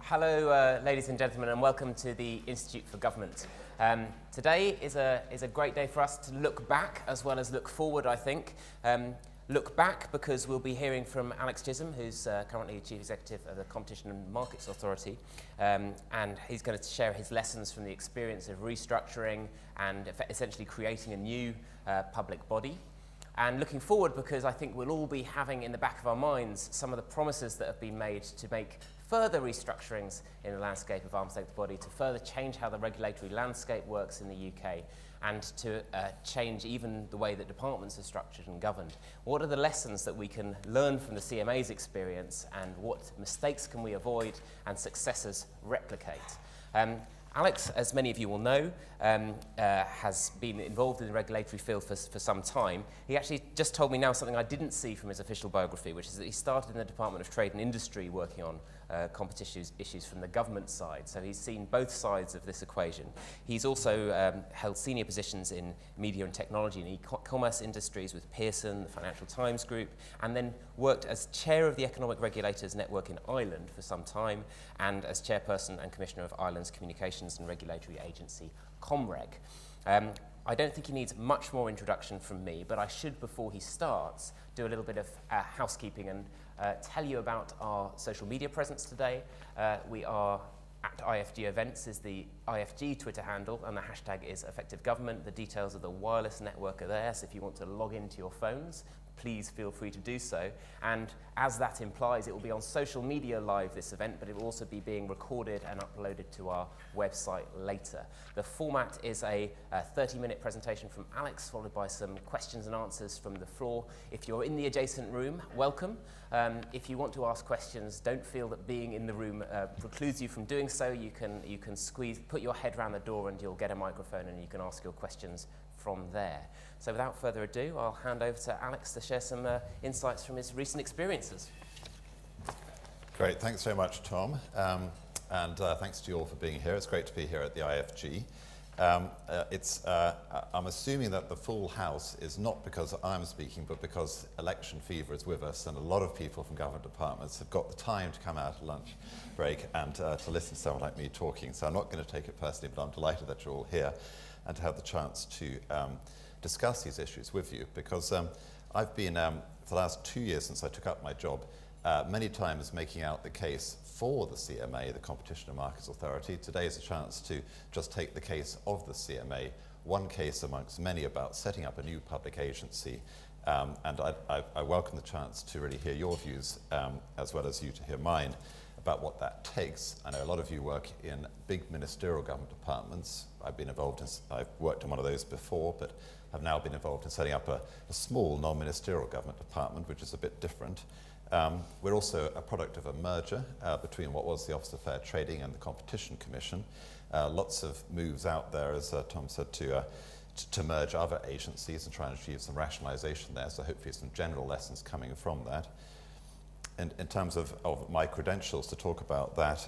Hello, ladies and gentlemen, and welcome to the Institute for Government. Today is a great day for us to look back as well as look forward, I think. Look back because we'll be hearing from Alex Chisholm, who's currently Chief Executive of the Competition and Markets Authority, and he's going to share his lessons from the experience of restructuring and essentially creating a new public body. And looking forward because I think we'll all be having in the back of our minds some of the promises that have been made to make further restructurings in the landscape of arms length body, to further change how the regulatory landscape works in the UK, and to change even the way that departments are structured and governed. What are the lessons that we can learn from the CMA's experience, and what mistakes can we avoid and successors replicate? Alex, as many of you will know, has been involved in the regulatory field for some time. He actually just told me now something I didn't see from his official biography, which is that he started in the Department of Trade and Industry working on competition issues from the government side. So he's seen both sides of this equation. He's also held senior positions in media and technology and e-commerce industries with Pearson, the Financial Times Group, and then worked as chair of the Economic Regulators Network in Ireland for some time, and as chairperson and commissioner of Ireland's Communications and Regulatory Agency, Comreg. I don't think he needs much more introduction from me, but I should, before he starts, do a little bit of housekeeping and tell you about our social media presence today. We are at IFG Events is the IFG Twitter handle, and the hashtag is Effective Government. The details of the wireless network are there, so if you want to log into your phones, please feel free to do so. And as that implies, it will be on social media live, this event, but it will also be being recorded and uploaded to our website later. The format is a 30-minute presentation from Alex, followed by some questions and answers from the floor. If you're in the adjacent room, welcome. If you want to ask questions, don't feel that being in the room precludes you from doing so. You can put your head around the door and you'll get a microphone and you can ask your questions from there. So without further ado, I'll hand over to Alex to share some insights from his recent experiences. Great, thanks very much, Tom. And thanks to you all for being here. It's great to be here at the IFG. I'm assuming that the full house is not because I'm speaking, but because election fever is with us, and a lot of people from government departments have got the time to come out at lunch break and to listen to someone like me talking. So I'm not going to take it personally, but I'm delighted that you're all here and to have the chance to discuss these issues with you, because I've been, for the last 2 years since I took up my job, many times making out the case for the CMA, the Competition and Markets Authority. Today is a chance to just take the case of the CMA, one case amongst many about setting up a new public agency, and I welcome the chance to really hear your views as well as you to hear mine about what that takes. I know a lot of you work in big ministerial government departments. I've worked in one of those before, but have now been involved in setting up a small non-ministerial government department, which is a bit different. We're also a product of a merger between what was the Office of Fair Trading and the Competition Commission. Lots of moves out there, as Tom said, to merge other agencies and try and achieve some rationalisation there, so hopefully some general lessons coming from that. And in terms of my credentials to talk about that,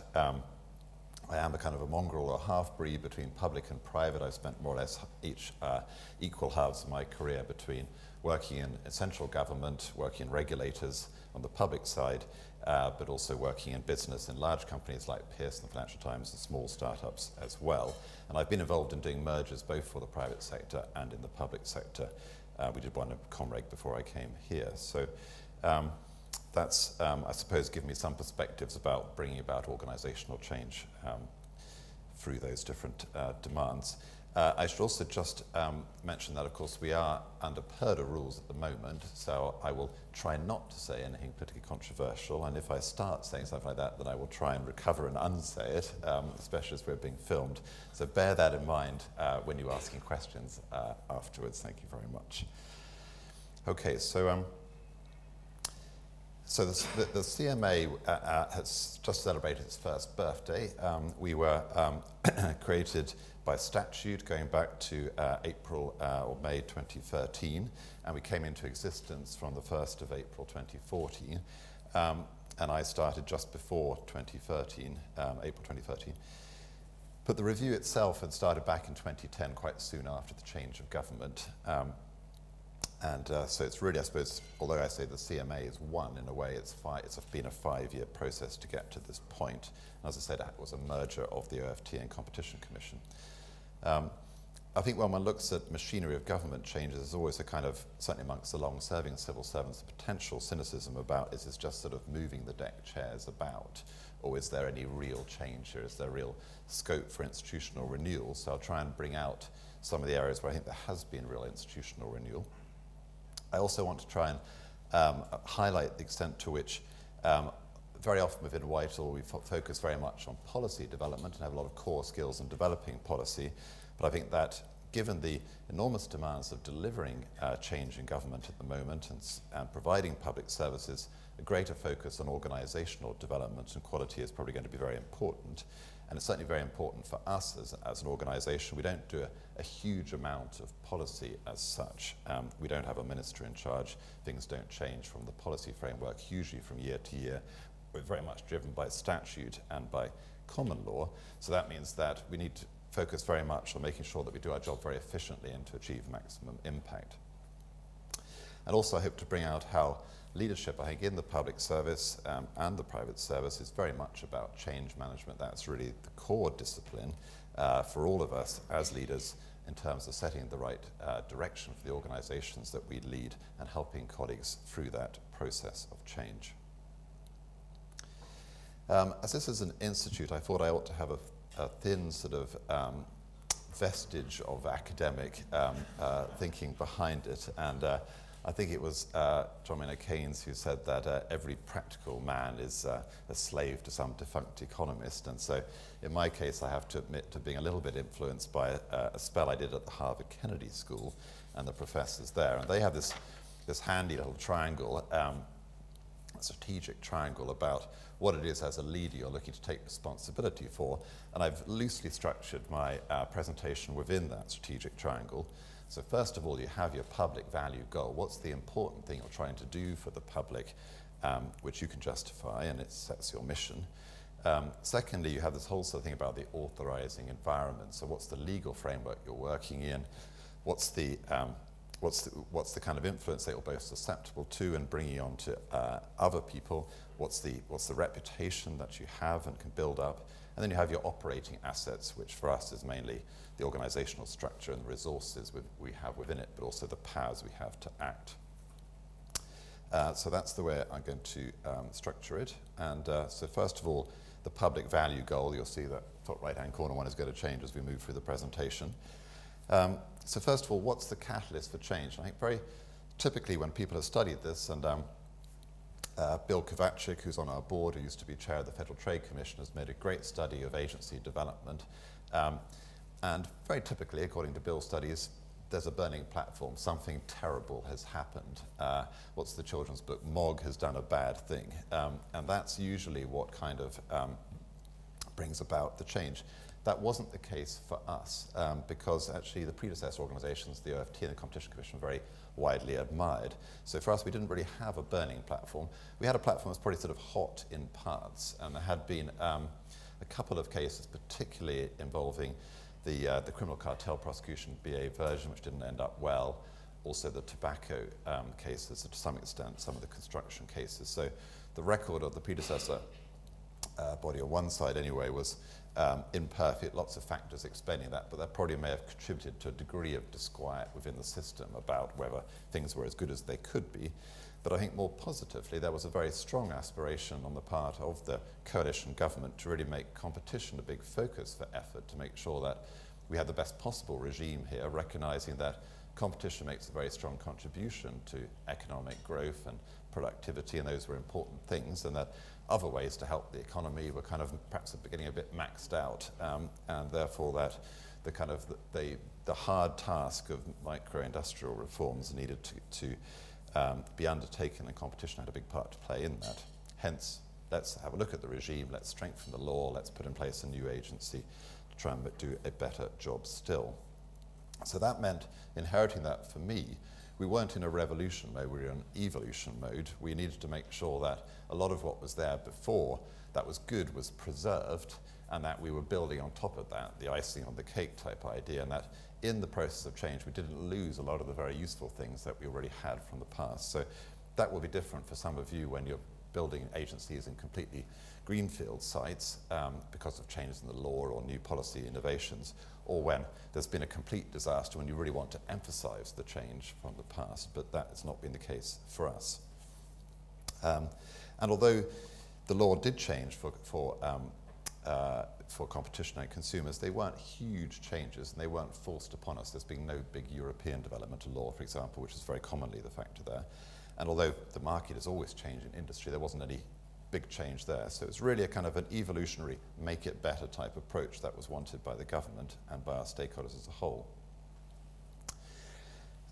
I am a kind of a mongrel or half-breed between public and private. I've spent more or less equal halves of my career between working in central government, working in regulators on the public side, but also working in business in large companies like Pearson, the Financial Times, and small startups as well. And I've been involved in doing mergers both for the private sector and in the public sector. We did one at Comreg before I came here. So that's, I suppose, given me some perspectives about bringing about organisational change through those different demands. I should also just mention that, of course, we are under PERDA rules at the moment, so I will try not to say anything particularly controversial, and if I start saying something like that, then I will try and recover and unsay it, especially as we're being filmed. So bear that in mind when you're asking questions afterwards. Thank you very much. Okay, so the CMA has just celebrated its first birthday. We were created by statute going back to April or May 2013, and we came into existence from the 1st of April 2014. And I started just before 2013, April 2013. But the review itself had started back in 2010, quite soon after the change of government. And so it's really, I suppose, although I say the CMA is one in a way, it's been a 5-year process to get to this point. And as I said, it was a merger of the OFT and Competition Commission. I think when one looks at machinery of government changes, there's always a kind of, certainly amongst the long-serving civil servants, a potential cynicism about, is this just sort of moving the deck chairs about? Or is there any real change here? Is there real scope for institutional renewal? So I'll try and bring out some of the areas where I think there has been real institutional renewal. I also want to try and highlight the extent to which very often within Whitehall we focus very much on policy development and have a lot of core skills in developing policy. But I think that given the enormous demands of delivering change in government at the moment and providing public services, a greater focus on organisational development and quality is probably going to be very important. And it's certainly very important for us as an organisation. We don't do a huge amount of policy as such. We don't have a minister in charge. Things don't change from the policy framework hugely from year to year. We're very much driven by statute and by common law. So that means that we need to focus very much on making sure that we do our job very efficiently and to achieve maximum impact. And also I hope to bring out how leadership, I think, in the public service and the private service is very much about change management. That's really the core discipline for all of us as leaders in terms of setting the right direction for the organisations that we lead and helping colleagues through that process of change. As this is an institute, I thought I ought to have a thin sort of vestige of academic thinking behind it. And I think it was John Maynard Keynes who said that every practical man is a slave to some defunct economist. And so in my case, I have to admit to being a little bit influenced by a spell I did at the Harvard Kennedy School and the professors there. And they have this handy little triangle, a strategic triangle about what it is as a leader you're looking to take responsibility for. And I've loosely structured my presentation within that strategic triangle. So first of all, you have your public value goal. What's the important thing you're trying to do for the public, which you can justify, and it sets your mission. Secondly, you have this whole sort of thing about the authorizing environment. So what's the legal framework you're working in? What's the kind of influence that you're both susceptible to and bringing on to other people? What's the reputation that you have and can build up? And then you have your operating assets, which for us is mainly the organizational structure and the resources we have within it, but also the powers we have to act. So that's the way I'm going to structure it. And so first of all, the public value goal, you'll see that top right-hand corner one is going to change as we move through the presentation. So first of all, what's the catalyst for change? I think very typically when people have studied this, and Bill Kovacic, who's on our board, who used to be chair of the Federal Trade Commission, has made a great study of agency development. And very typically, according to Bill's studies, there's a burning platform. Something terrible has happened. What's the children's book? Mog has done a bad thing. And that's usually what kind of brings about the change. That wasn't the case for us, because actually the predecessor organizations, the OFT and the Competition Commission, were very widely admired. So for us, we didn't really have a burning platform. We had a platform that's probably sort of hot in parts, and there had been a couple of cases, particularly involving the criminal cartel prosecution BA version, which didn't end up well. Also the tobacco cases, to some extent, some of the construction cases. So the record of the predecessor body on one side anyway was imperfect, lots of factors explaining that, but that probably may have contributed to a degree of disquiet within the system about whether things were as good as they could be. But I think more positively, there was a very strong aspiration on the part of the coalition government to really make competition a big focus for effort, to make sure that we had the best possible regime here, recognizing that competition makes a very strong contribution to economic growth and productivity, and those were important things, and that other ways to help the economy were kind of perhaps getting a bit maxed out, and therefore that the kind of the hard task of micro-industrial reforms needed to be undertaken, and competition had a big part to play in that. Hence, let's have a look at the regime, let's strengthen the law, let's put in place a new agency to try and do a better job still. So that meant, inheriting that for me, we weren't in a revolution mode, we were in evolution mode. We needed to make sure that a lot of what was there before that was good was preserved, and that we were building on top of that, the icing on the cake type idea, and that in the process of change we didn't lose a lot of the very useful things that we already had from the past. So that will be different for some of you when you're building agencies in completely greenfield sites because of changes in the law or new policy innovations, or when there's been a complete disaster when you really want to emphasize the change from the past, but that has not been the case for us. And although the law did change for competition and consumers, they weren't huge changes and they weren't forced upon us. There's been no big European development of law, for example, which is very commonly the factor there. And although the market has always changed in industry, there wasn't any big change there. So it's really a kind of an evolutionary, make it better type approach that was wanted by the government and by our stakeholders as a whole.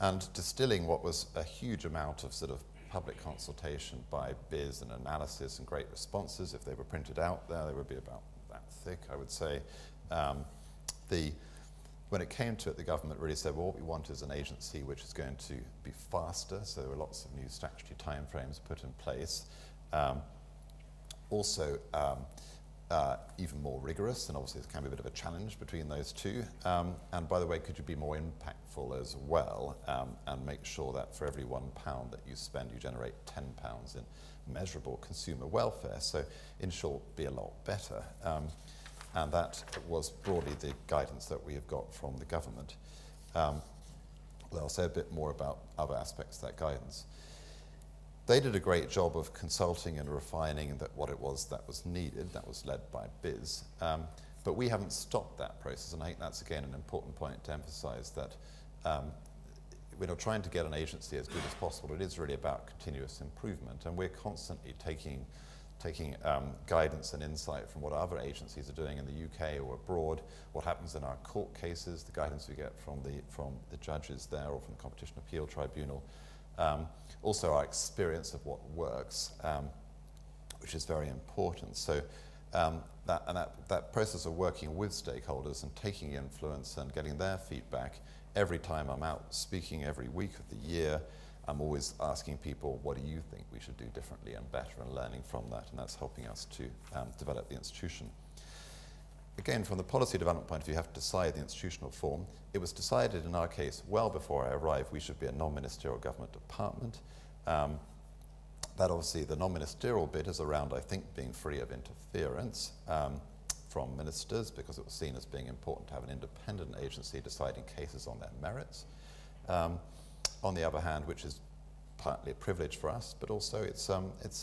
And distilling what was a huge amount of sort of public consultation by biz and analysis and great responses, if they were printed out there, they would be about that thick, I would say. When it came to it, the government really said, well, what we want is an agency which is going to be faster, so there were lots of new statutory timeframes put in place. Also, even more rigorous, and obviously there can be a bit of a challenge between those two. And by the way, could you be more impactful as well, and make sure that for every £1 that you spend, you generate £10 in measurable consumer welfare. So in short, be a lot better. And that was broadly the guidance that we have got from the government. I'll say a bit more about other aspects of that guidance. They did a great job of consulting and refining what it was that was needed. That was led by biz. But we haven't stopped that process, and I think that's, again, an important point to emphasize, that we're not trying to get an agency as good as possible. It is really about continuous improvement, and we're constantly taking guidance and insight from what other agencies are doing in the UK or abroad, what happens in our court cases, the guidance we get from the judges there or from the Competition Appeal Tribunal. Also our experience of what works, which is very important. So that process of working with stakeholders and taking influence and getting their feedback, every time I'm out speaking every week of the year, I'm always asking people, what do you think we should do differently and better, and learning from that, and that's helping us to develop the institution. Again, from the policy development point of view, you have to decide the institutional form. It was decided in our case, well before I arrived, we should be a non-ministerial government department. That obviously, the non-ministerial bit is around, I think, being free of interference from ministers, because it was seen as being important to have an independent agency deciding cases on their merits. On the other hand, which is partly a privilege for us, but also it's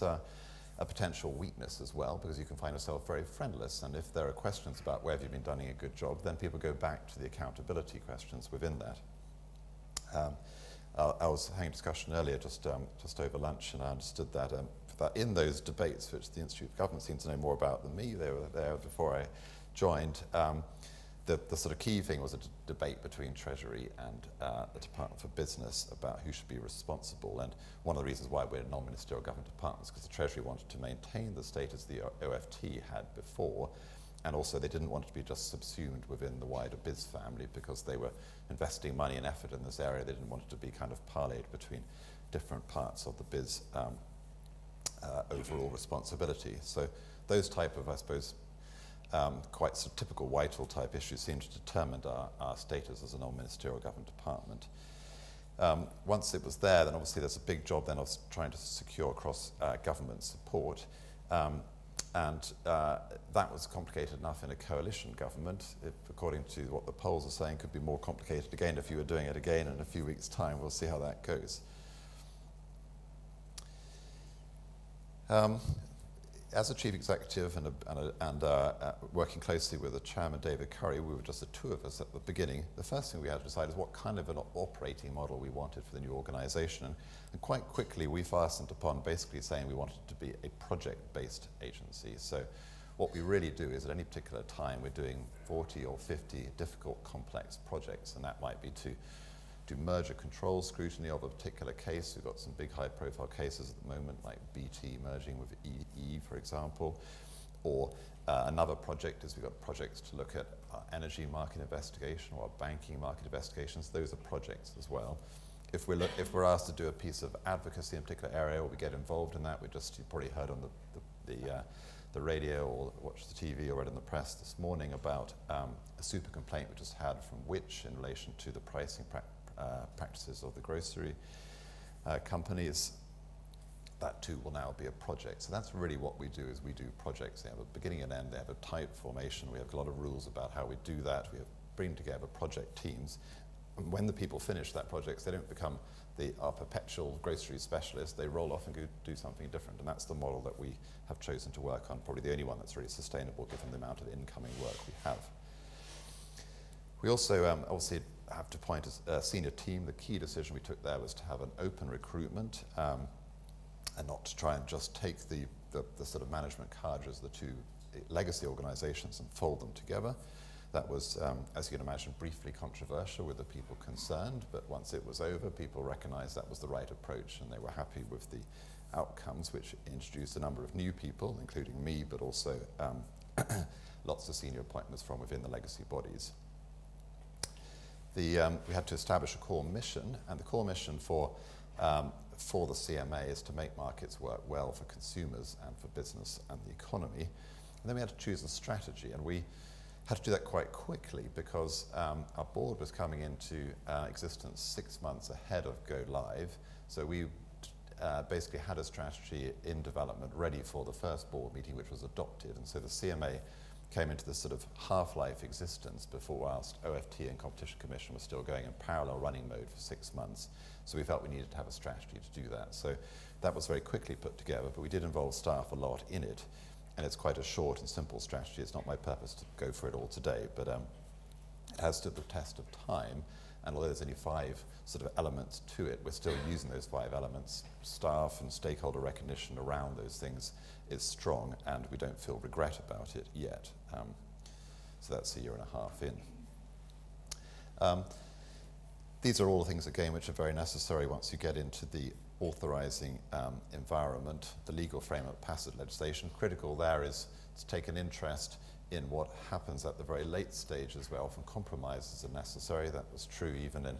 a potential weakness as well, because you can find yourself very friendless, and if there are questions about whether you've been doing a good job, then people go back to the accountability questions within that. I was having a discussion earlier just over lunch, and I understood that in those debates, which the Institute of Government seemed to know more about than me, they were there before I joined, the sort of key thing was a debate between Treasury and the Department for Business about who should be responsible. And one of the reasons why we're a non-ministerial government department is because the Treasury wanted to maintain the status the OFT had before, and also they didn't want it to be just subsumed within the wider biz family, because they were investing money and effort in this area. They didn't want it to be kind of parlayed between different parts of the biz overall responsibility. So those type of, I suppose, quite sort of typical Whitehall type issues seem to determine our status as a non-ministerial government department. Once it was there, then obviously there's a big job then of trying to secure cross-government support. And that was complicated enough in a coalition government. If, according to what the polls are saying, could be more complicated again if you were doing it again in a few weeks' time. We'll see how that goes. As a chief executive and working closely with the chairman, David Curry, we were just the two of us at the beginning. The first thing we had to decide is what kind of an operating model we wanted for the new organisation. And quite quickly we fastened upon basically saying we wanted to be a project-based agency. So what we really do is at any particular time we're doing 40 or 50 difficult, complex projects, and that might be to do merger control scrutiny of a particular case. We've got some big high-profile cases at the moment, like BT merging with EE, for example. Or another project is we've got projects to look at energy market investigation or banking market investigations. Those are projects as well. if we're asked to do a piece of advocacy in a particular area, or we get involved in that, you've probably heard on the radio or watched the TV or read in the press this morning about a super complaint we just had from Which in relation to the pricing practices of the grocery companies. That too will now be a project. So that's really what we do, is we do projects. They have a beginning and end, they have a type formation, we have a lot of rules about how we do that, we have bring together project teams. And when the people finish that project, they don't become our perpetual grocery specialists, they roll off and go do something different. And that's the model that we have chosen to work on, probably the only one that's really sustainable given the amount of incoming work we have. We also obviously have to appoint a senior team. The key decision we took there was to have an open recruitment and not to try and just take the sort of management cadres, the two legacy organizations, and fold them together. That was, as you can imagine, briefly controversial with the people concerned, but once it was over, people recognized that was the right approach, and they were happy with the outcomes, which introduced a number of new people, including me, but also lots of senior appointments from within the legacy bodies. We had to establish a core mission, and the core mission for the CMA is to make markets work well for consumers and for business and the economy. And then we had to choose a strategy, and we had to do that quite quickly because our board was coming into existence 6 months ahead of go live. So we basically had a strategy in development ready for the first board meeting, which was adopted. And so the CMA came into this sort of half-life existence before, whilst OFT and Competition Commission was still going in parallel running mode for 6 months. So we felt we needed to have a strategy to do that. So that was very quickly put together, but we did involve staff a lot in it. And it's quite a short and simple strategy. It's not my purpose to go for it all today, but it has stood the test of time. And although there's only 5 sort of elements to it, we're still using those 5 elements. Staff and stakeholder recognition around those things is strong, and we don't feel regret about it yet. So that's a year and a half in. These are all the things, again, which are very necessary once you get into the authorising environment, the legal framework, passage legislation. Critical there is to take an interest in what happens at the very late stages where often compromises are necessary. That was true even in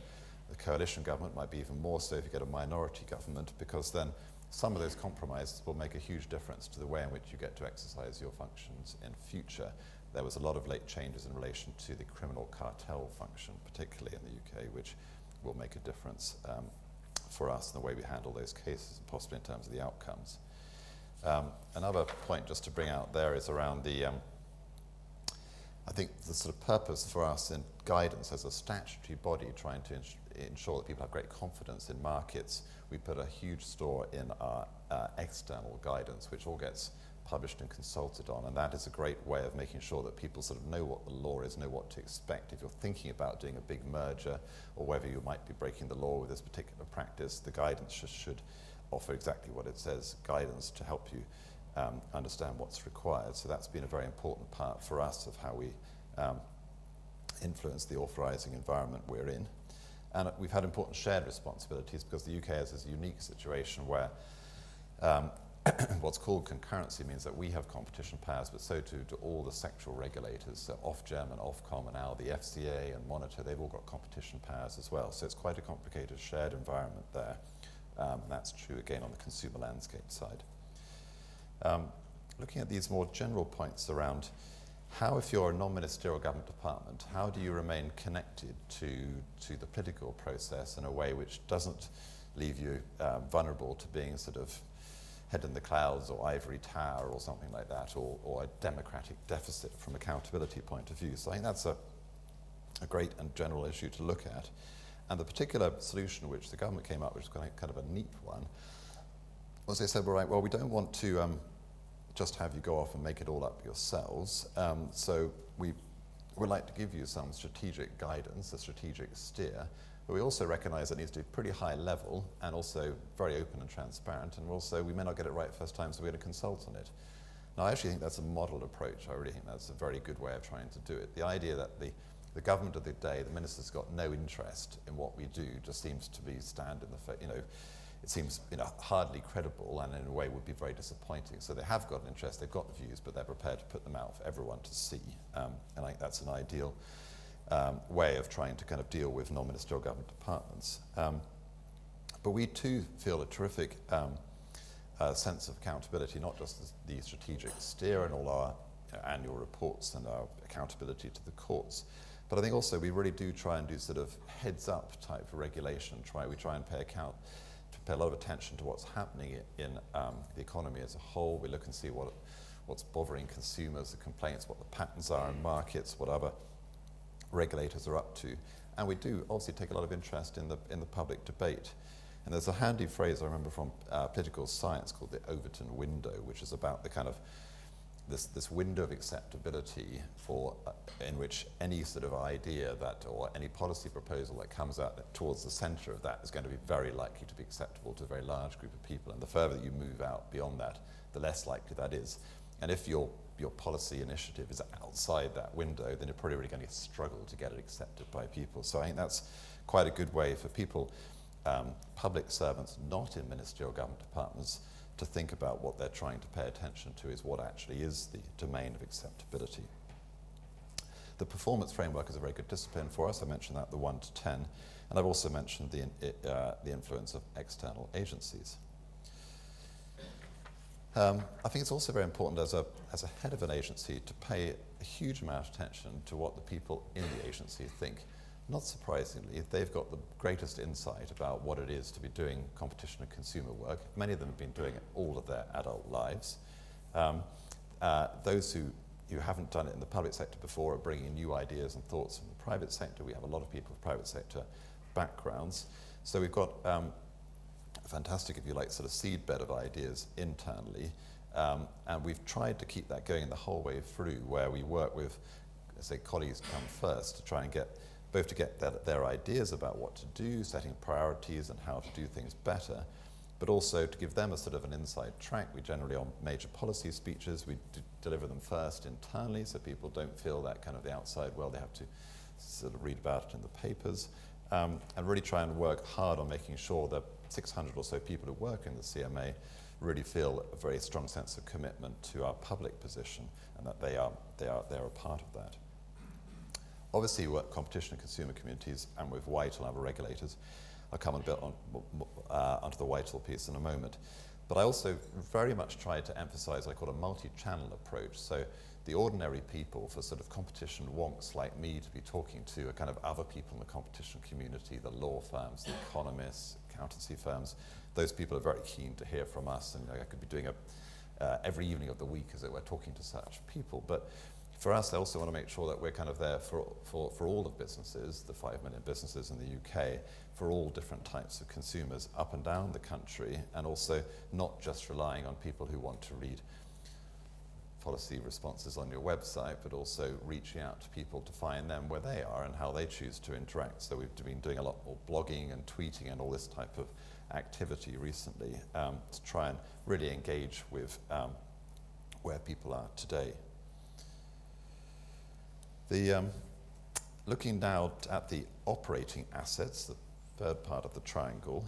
the coalition government, might be even more so if you get a minority government, because then some of those compromises will make a huge difference to the way in which you get to exercise your functions in future. There was a lot of late changes in relation to the criminal cartel function, particularly in the UK, which will make a difference for us in the way we handle those cases, and possibly in terms of the outcomes. Another point just to bring out there is around the, I think the sort of purpose for us in guidance as a statutory body trying to ensure that people have great confidence in markets. We put a huge store in our external guidance, which all gets published and consulted on, and that is a great way of making sure that people sort of know what the law is, know what to expect. If you're thinking about doing a big merger, or whether you might be breaking the law with this particular practice, the guidance should offer exactly what it says, guidance to help you understand what's required. So that's been a very important part for us of how we influence the authorising environment we're in. And we've had important shared responsibilities because the UK has this unique situation where what's called concurrency means that we have competition powers, but so too do all the sectoral regulators. So Ofgem and Ofcom and now the FCA and Monitor, they've all got competition powers as well. So it's quite a complicated shared environment there. And that's true again on the consumer landscape side. Looking at these more general points around how, if you're a non-ministerial government department, how do you remain connected to the political process in a way which doesn't leave you vulnerable to being sort of head in the clouds or ivory tower or something like that, or a democratic deficit from accountability point of view. So I think that's a great and general issue to look at. And the particular solution which the government came up with, which is kind of a neat one, was they said, well, we don't want to just have you go off and make it all up yourselves. So we would like to give you some strategic guidance, a strategic steer, but we also recognise it needs to be pretty high level and also very open and transparent, and also we may not get it right first time, so we're going to consult on it. Now, I actually think that's a modelled approach. I really think that's a very good way of trying to do it. The idea that the government of the day, the minister's got no interest in what we do, just seems to be stand in the face, it seems hardly credible, and in a way would be very disappointing. So they have got an interest, they've got views, but they're prepared to put them out for everyone to see. And I think that's an ideal way of trying to kind of deal with non-ministerial government departments. But we too feel a terrific sense of accountability, not just as the strategic steer in all our annual reports and our accountability to the courts, but I think also we really do try and do sort of heads-up type of regulation. We try and pay a lot of attention to what's happening in the economy as a whole. We look and see what's bothering consumers, the complaints, what the patterns are in markets, what other regulators are up to. And we do obviously take a lot of interest in the public debate. And there's a handy phrase I remember from political science called the Overton window, which is about the kind of this window of acceptability in which any sort of idea or any policy proposal that comes out towards the centre of that is going to be very likely to be acceptable to a very large group of people. And the further you move out beyond that, the less likely that is. And if your policy initiative is outside that window, then you're probably really going to struggle to get it accepted by people. So I think that's quite a good way for people, public servants not in ministerial government departments, to think about what they're trying to pay attention to is what actually is the domain of acceptability. The performance framework is a very good discipline for us. I mentioned that, the 1 to 10, and I've also mentioned the influence of external agencies. I think it's also very important as a head of an agency to pay a huge amount of attention to what the people in the agency think. Not surprisingly, they've got the greatest insight about what it is to be doing competition and consumer work. Many of them have been doing it all of their adult lives. Those who haven't done it in the public sector before are bringing new ideas and thoughts from the private sector. We have a lot of people with private sector backgrounds. So we've got a fantastic, if you like, sort of seedbed of ideas internally. And we've tried to keep that going the whole way through, where we work with, say, colleagues come first to try and get their ideas about what to do, setting priorities and how to do things better, but also to give them a sort of an inside track. We generally, on major policy speeches, we deliver them first internally so people don't feel that kind of the outside world. They have to sort of read about it in the papers, and really try and work hard on making sure that 600 or so people who work in the CMA really feel a very strong sense of commitment to our public position and that they're a part of that. Obviously, we work with competition and consumer communities and with Whitehall and other regulators. I'll come a bit onto the Whitehall piece in a moment. But I also very much try to emphasize what I call a multi-channel approach. So the ordinary people, for sort of competition wonks like me to be talking to, are kind of other people in the competition community, the law firms, the economists, accountancy firms. Those people are very keen to hear from us, and I could be doing every evening of the week, as it were, talking to such people. But for us, I also want to make sure that we're kind of there for all of businesses, the 5 million businesses in the UK, for all different types of consumers up and down the country, and also not just relying on people who want to read policy responses on your website, but also reaching out to people to find them where they are and how they choose to interact. So we've been doing a lot more blogging and tweeting and all this type of activity recently to try and really engage with where people are today. Looking now at the operating assets, the third part of the triangle,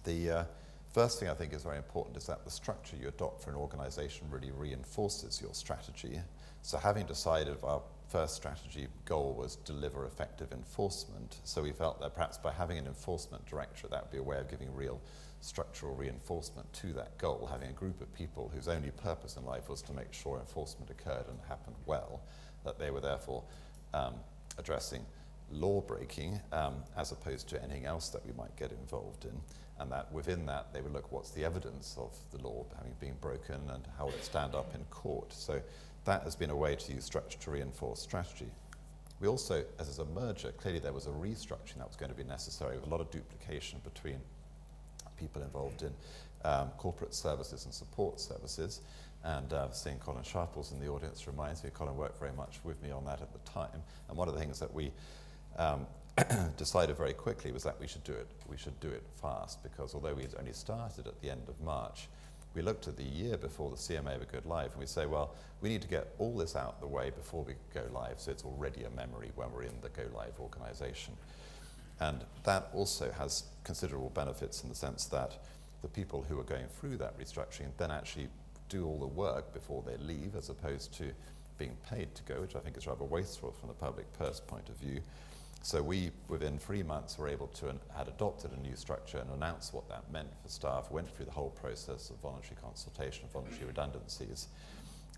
the first thing I think is very important is that the structure you adopt for an organization really reinforces your strategy. So having decided our first strategy goal was deliver effective enforcement, so we felt that perhaps by having an enforcement directorate, that would be a way of giving real structural reinforcement to that goal, having a group of people whose only purpose in life was to make sure enforcement occurred and happened well, that they were therefore addressing law breaking as opposed to anything else that we might get involved in, and that within that they would look what's the evidence of the law having been broken and how would it stand up in court. So that has been a way to use structure to reinforce strategy. We also, as a merger, clearly there was a restructuring that was going to be necessary with a lot of duplication between people involved in corporate services and support services. And seeing Colin Sharples in the audience reminds me, Colin worked very much with me on that at the time. And one of the things that we decided very quickly was that we should do it fast, because although we had only started at the end of March, we looked at the year before the CMA would go live, and we say, well, we need to get all this out the way before we go live, so it's already a memory when we're in the go live organization. And that also has considerable benefits in the sense that the people who are going through that restructuring then actually do all the work before they leave, as opposed to being paid to go, which I think is rather wasteful from the public purse point of view. So we, within 3 months, were able to, had adopted a new structure and announced what that meant for staff, went through the whole process of voluntary consultation, voluntary redundancies.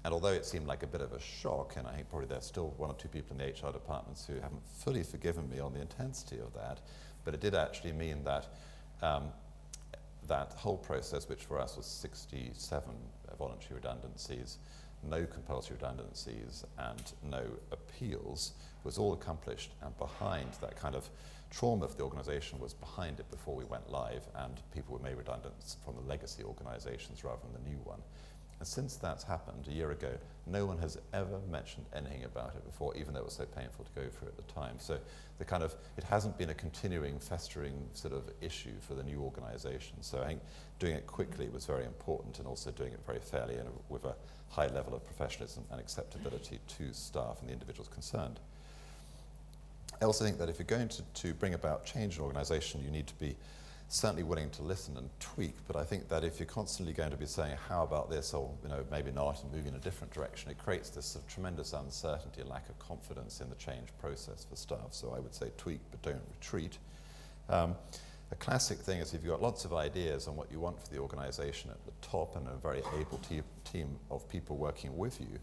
And although it seemed like a bit of a shock, and I think probably there's still 1 or 2 people in the HR departments who haven't fully forgiven me on the intensity of that, but it did actually mean that that whole process, which for us was 67 voluntary redundancies, no compulsory redundancies, and no appeals, was all accomplished, and behind that kind of trauma for the organisation was behind it before we went live, and people were made redundant from the legacy organisations rather than the new one. And since that's happened a year ago, no one has ever mentioned anything about it before, even though it was so painful to go through at the time. So the kind of, it hasn't been a continuing, festering sort of issue for the new organisation. So I think doing it quickly was very important, and also doing it very fairly and with a high level of professionalism and acceptability to staff and the individuals concerned. I also think that if you're going to bring about change in an organisation, you need to be certainly willing to listen and tweak, but I think that if you're constantly going to be saying, how about this, or maybe not, and moving in a different direction, it creates this sort of tremendous uncertainty and lack of confidence in the change process for staff. So I would say tweak, but don't retreat. A classic thing is if you've got lots of ideas on what you want for the organisation at the top and a very able team of people working with you,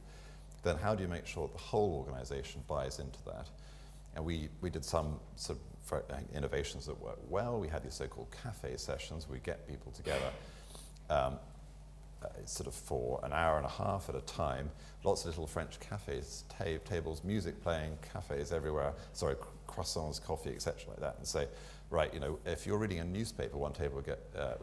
then how do you make sure that the whole organisation buys into that? And we did some sort of innovations that work well. We had these so-called cafe sessions. We get people together sort of for an hour and a half at a time. Lots of little French cafes, tables, music playing, cafes everywhere. Sorry, croissants, coffee, etc. like that. And say, right, if you're reading a newspaper, one table will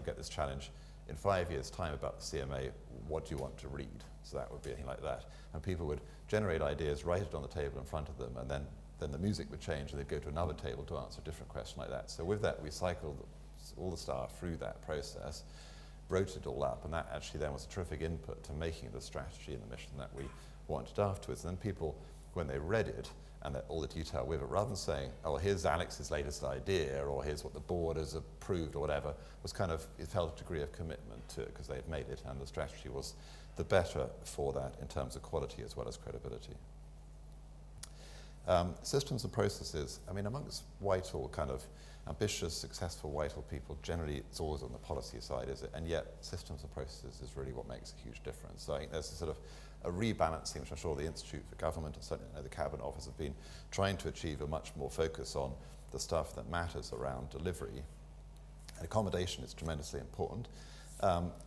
get this challenge. In 5 years' time about the CMA, what do you want to read? So that would be anything like that. And people would generate ideas, write it on the table in front of them, and then the music would change and they'd go to another table to answer a different question like that. So with that, we cycled all the staff through that process, wrote it all up, and that actually then was a terrific input to making the strategy and the mission that we wanted afterwards. And then people, when they read it, and all the detail with it, rather than saying, oh, here's Alex's latest idea, or here's what the board has approved, or whatever, was kind of, it felt a degree of commitment to it because they had made it, and the strategy was the better for that in terms of quality as well as credibility. Systems and processes, I mean, amongst Whitehall, kind of ambitious, successful Whitehall people, generally it's always on the policy side, is it? And yet systems and processes is really what makes a huge difference. So I think there's a sort of a rebalancing, which I'm sure the Institute for Government and certainly the Cabinet Office have been trying to achieve a much more focus on the stuff that matters around delivery. And accommodation is tremendously important.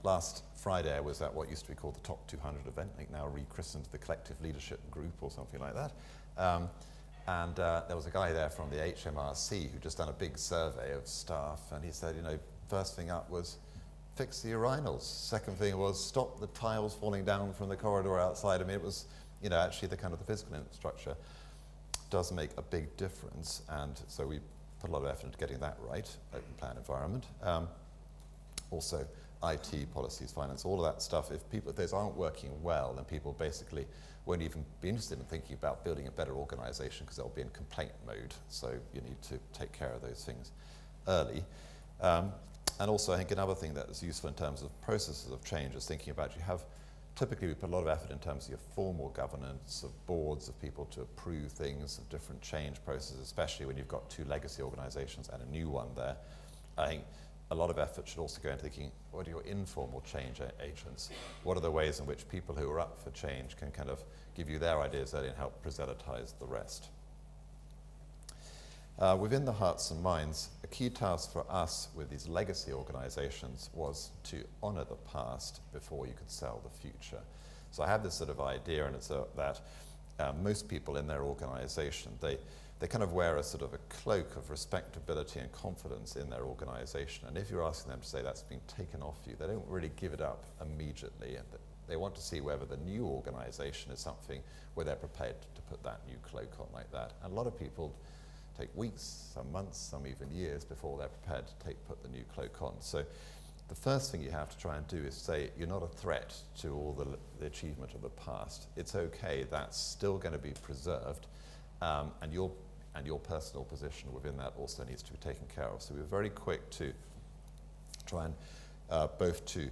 Last Friday I was at what used to be called the Top 200 event, I think now rechristened the Collective Leadership Group or something like that. And there was a guy there from the HMRC who'd just done a big survey of staff, and he said, first thing up was fix the urinals. Second thing was stop the tiles falling down from the corridor outside. I mean, it was, actually the kind of the physical infrastructure does make a big difference, and so we put a lot of effort into getting that right, open plan environment. Also, IT, policies, finance, all of that stuff, if those aren't working well, then people basically won't even be interested in thinking about building a better organisation because they'll be in complaint mode. So you need to take care of those things early. And also I think another thing that is useful in terms of processes of change is thinking about typically we put a lot of effort in terms of your formal governance of boards, of people to approve things, of different change processes, especially when you've got 2 legacy organisations and a new one there. I think a lot of effort should also go into thinking, what are your informal change agents? What are the ways in which people who are up for change can kind of give you their ideas early and help proselytize the rest? Within the hearts and minds, a key task for us with these legacy organizations was to honor the past before you could sell the future. So I have this sort of idea, and it's that most people in their organization, they kind of wear a sort of a cloak of respectability and confidence in their organization. And if you're asking them to say that's been taken off you, they don't really give it up immediately. They want to see whether the new organization is something where they're prepared to put that new cloak on like that. And a lot of people take weeks, some months, some even years before they're prepared to put the new cloak on. So the first thing you have to try and do is say you're not a threat to all the achievement of the past. It's okay, that's still going to be preserved, and your personal position within that also needs to be taken care of. So we're very quick to try and both to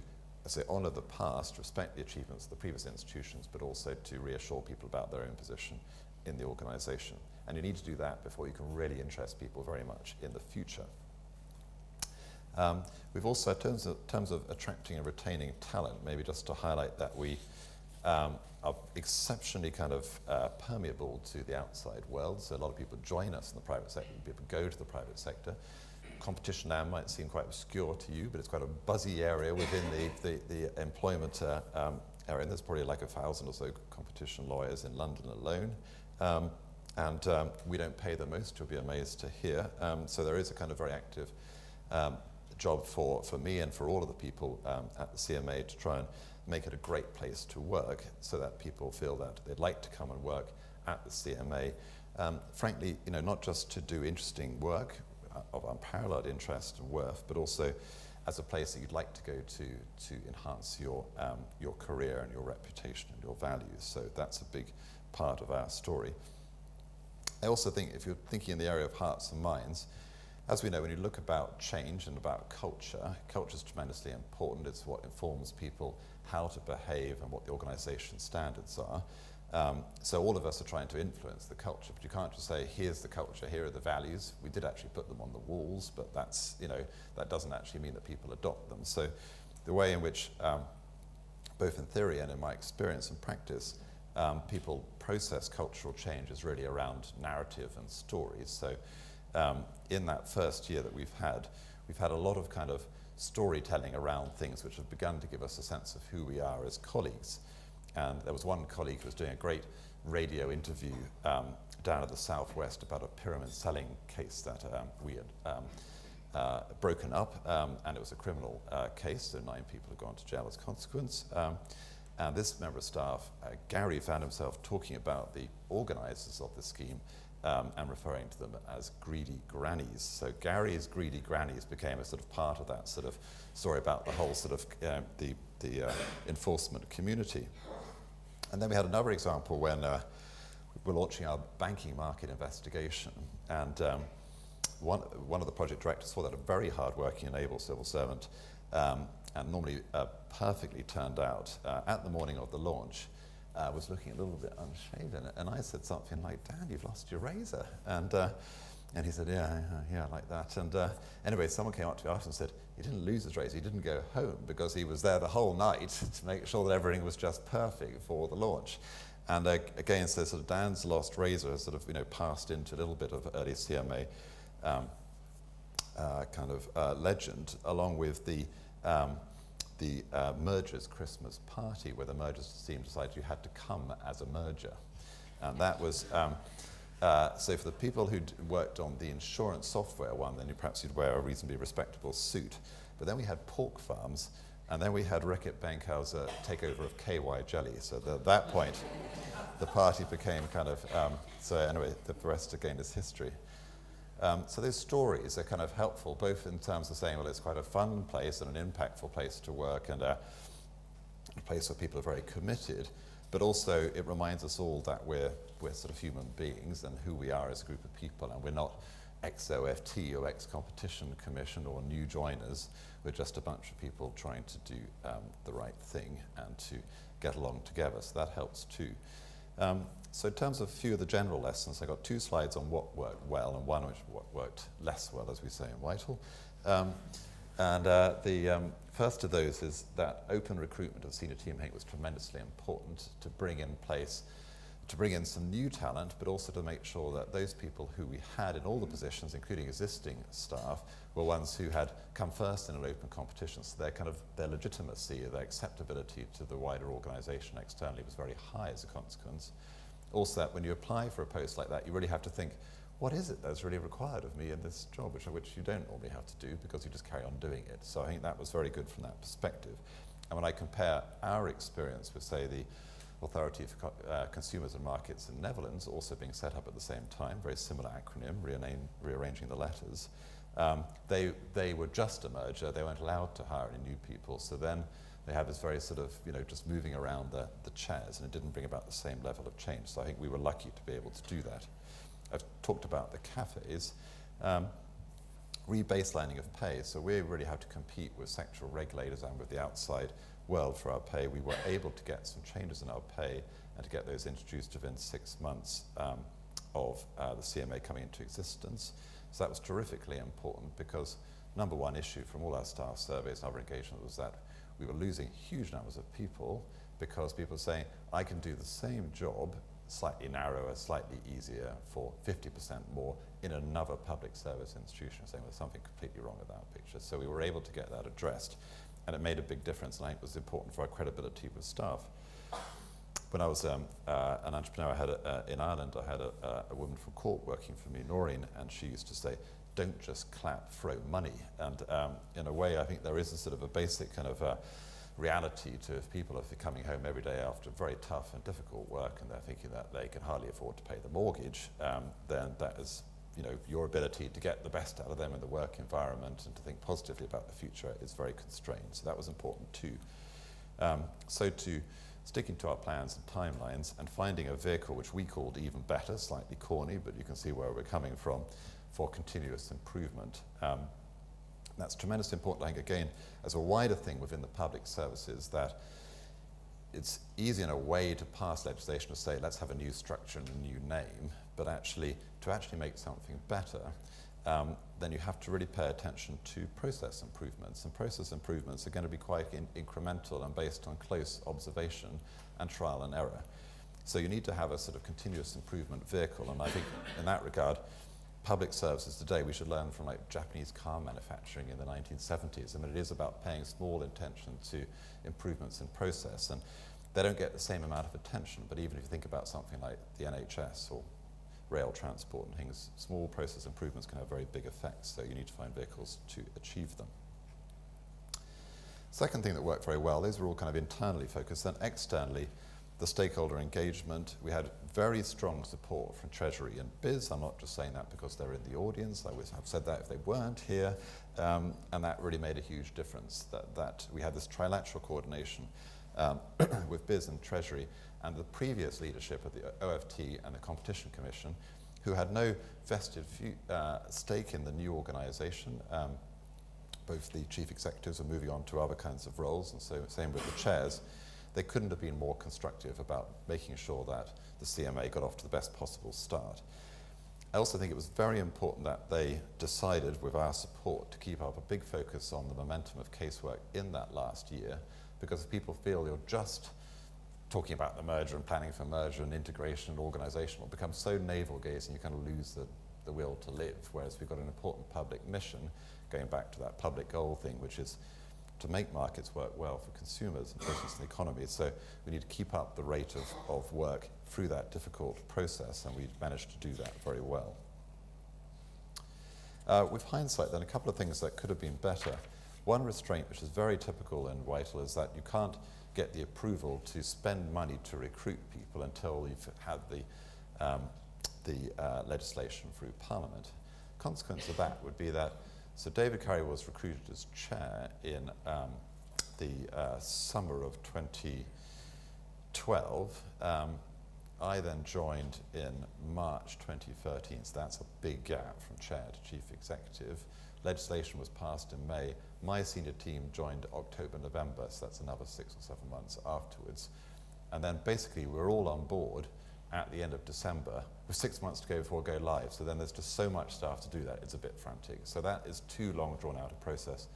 honour the past, respect the achievements of the previous institutions, but also to reassure people about their own position in the organisation. And you need to do that before you can really interest people very much in the future. We've also, in terms of attracting and retaining talent, maybe just to highlight that we are exceptionally kind of permeable to the outside world. So a lot of people join us in the private sector, people go to the private sector. Competition now might seem quite obscure to you, but it's quite a buzzy area within the employment area. And there's probably like 1,000 or so competition lawyers in London alone. We don't pay the most, you'll be amazed to hear. So there is a kind of very active job for me and for all of the people at the CMA to try and make it a great place to work so that people feel that they'd like to come and work at the CMA. Frankly, you know, not just to do interesting work of unparalleled interest and worth, but also as a place that you'd like to go to enhance your career and your reputation and your values. So that's a big part of our story. I also think if you're thinking in the area of hearts and minds, as we know, when you look about change and about culture, culture is tremendously important. It's what informs people how to behave and what the organisation standards are. So all of us are trying to influence the culture, but you can't just say, here's the culture, here are the values. We did actually put them on the walls, but that's, you know, that doesn't actually mean that people adopt them. So the way in which, both in theory and in my experience and practice, people process cultural change is really around narrative and stories. So in that first year that we've had a lot of kind of storytelling around things which have begun to give us a sense of who we are as colleagues. And there was one colleague who was doing a great radio interview down at the southwest about a pyramid selling case that we had broken up, and it was a criminal case, so 9 people had gone to jail as a consequence. And this member of staff, Gary, found himself talking about the organisers of the scheme and referring to them as greedy grannies. So Gary's greedy grannies became a sort of part of that sort of story about the whole sort of the enforcement community. And then we had another example when we were launching our banking market investigation, and one of the project directors saw that a very hard-working and able civil servant, and normally perfectly turned out at the morning of the launch, was looking a little bit unshaven, and I said something like, "Dan, you've lost your razor." And he said, yeah, like that. And anyway, someone came up to me after and said, he didn't lose his razor, he didn't go home because he was there the whole night to make sure that everything was just perfect for the launch. And again, so sort of Dan's lost razor has sort of, you know, passed into a little bit of early CMA kind of legend, along with the mergers Christmas party, where the mergers team decided you had to come as a merger. And that was, so for the people who'd worked on the insurance software one, then perhaps you'd wear a reasonably respectable suit. But then we had pork farms, and then we had Reckitt Benkhauser takeover of KY jelly. So at that point, the party became kind of, so anyway, the rest again is history. So those stories are kind of helpful, both in terms of saying, well, it's quite a fun place and an impactful place to work, and a place where people are very committed, but also it reminds us all that we're sort of human beings and who we are as a group of people, and we're not ex-OFT or ex-competition commission or new joiners. We're just a bunch of people trying to do the right thing and to get along together, so that helps too. So in terms of a few of the general lessons, I got 2 slides on what worked well and one which worked less well, as we say in Whitehall. The first of those is that open recruitment of senior team was tremendously important to bring in some new talent, but also to make sure that those people who we had in all the positions, including existing staff, were ones who had come first in an open competition. So their legitimacy, their acceptability to the wider organisation externally was very high as a consequence. Also, that when you apply for a post like that, you really have to think, what is it that's really required of me in this job, which you don't normally have to do because you just carry on doing it. So I think that was very good from that perspective. And when I compare our experience with, say, the Authority for Consumers and Markets in the Netherlands, also being set up at the same time, very similar acronym, rearranging the letters, they were just a merger. They weren't allowed to hire any new people. So then they had this very sort of, you know, just moving around the chairs, and it didn't bring about the same level of change. So I think we were lucky to be able to do that. I've talked about the cafes. Rebaselining of pay. So we really have to compete with sectoral regulators and with the outside world for our pay. We were able to get some changes in our pay and to get those introduced within 6 months of the CMA coming into existence. So that was terrifically important because number one issue from all our staff surveys and other engagement was that we were losing huge numbers of people because people were saying, I can do the same job, slightly narrower, slightly easier, for 50% more in another public service institution, saying there's something completely wrong with that picture. So we were able to get that addressed, and it made a big difference, and I think it was important for our credibility with staff. When I was an entrepreneur, in Ireland, I had a woman from Cork working for me, Noreen, and she used to say, don't just clap, throw money. And in a way, I think there is a sort of a basic kind of reality to if people are coming home every day after very tough and difficult work and they're thinking that they can hardly afford to pay the mortgage, then that is, you know, your ability to get the best out of them in the work environment and to think positively about the future is very constrained. So that was important too. So to sticking to our plans and timelines and finding a vehicle which we called Even Better, slightly corny, but you can see where we're coming from, for continuous improvement. That's tremendously important, I think, again, as a wider thing within the public services, that it's easy in a way to pass legislation to say, let's have a new structure and a new name, but actually, to actually make something better, then you have to really pay attention to process improvements. And process improvements are going to be quite incremental and based on close observation and trial and error. So you need to have a sort of continuous improvement vehicle, and I think in that regard, public services today, we should learn from like Japanese car manufacturing in the 1970s. I mean, it is about paying small attention to improvements in process, and they don't get the same amount of attention, but even if you think about something like the NHS or rail transport and things, small process improvements can have very big effects, so you need to find vehicles to achieve them. Second thing that worked very well, these were all kind of internally focused, and externally, the stakeholder engagement. We had very strong support from Treasury and Biz. I'm not just saying that because they're in the audience. I would have said that if they weren't here. And that really made a huge difference, that we had this trilateral coordination with Biz and Treasury and the previous leadership of the OFT and the Competition Commission, who had no vested stake in the new organisation. Both the chief executives are moving on to other kinds of roles, and so same with the chairs. They couldn't have been more constructive about making sure that the CMA got off to the best possible start. I also think it was very important that they decided, with our support, to keep up a big focus on the momentum of casework in that last year, because if people feel you're just talking about the merger and planning for merger and integration and organisation, it will become so navel-gazing you kind of lose the will to live, whereas we've got an important public mission, going back to that public goal thing, which is to make markets work well for consumers and business and the economy. So we need to keep up the rate of work through that difficult process, and we've managed to do that very well. With hindsight, then, a couple of things that could have been better. One restraint, which is very typical in Whitehall, is that you can't get the approval to spend money to recruit people until you've had the legislation through Parliament. Consequence of that would be that so David Curry was recruited as chair in the summer of 2012. I then joined in March 2013, so that's a big gap from chair to chief executive. Legislation was passed in May. My senior team joined October, November, so that's another 6 or 7 months afterwards. And then basically we're all on board at the end of December, with 6 months to go before go live. So then there's just so much staff to do that, it's a bit frantic. So that is too long drawn out a process.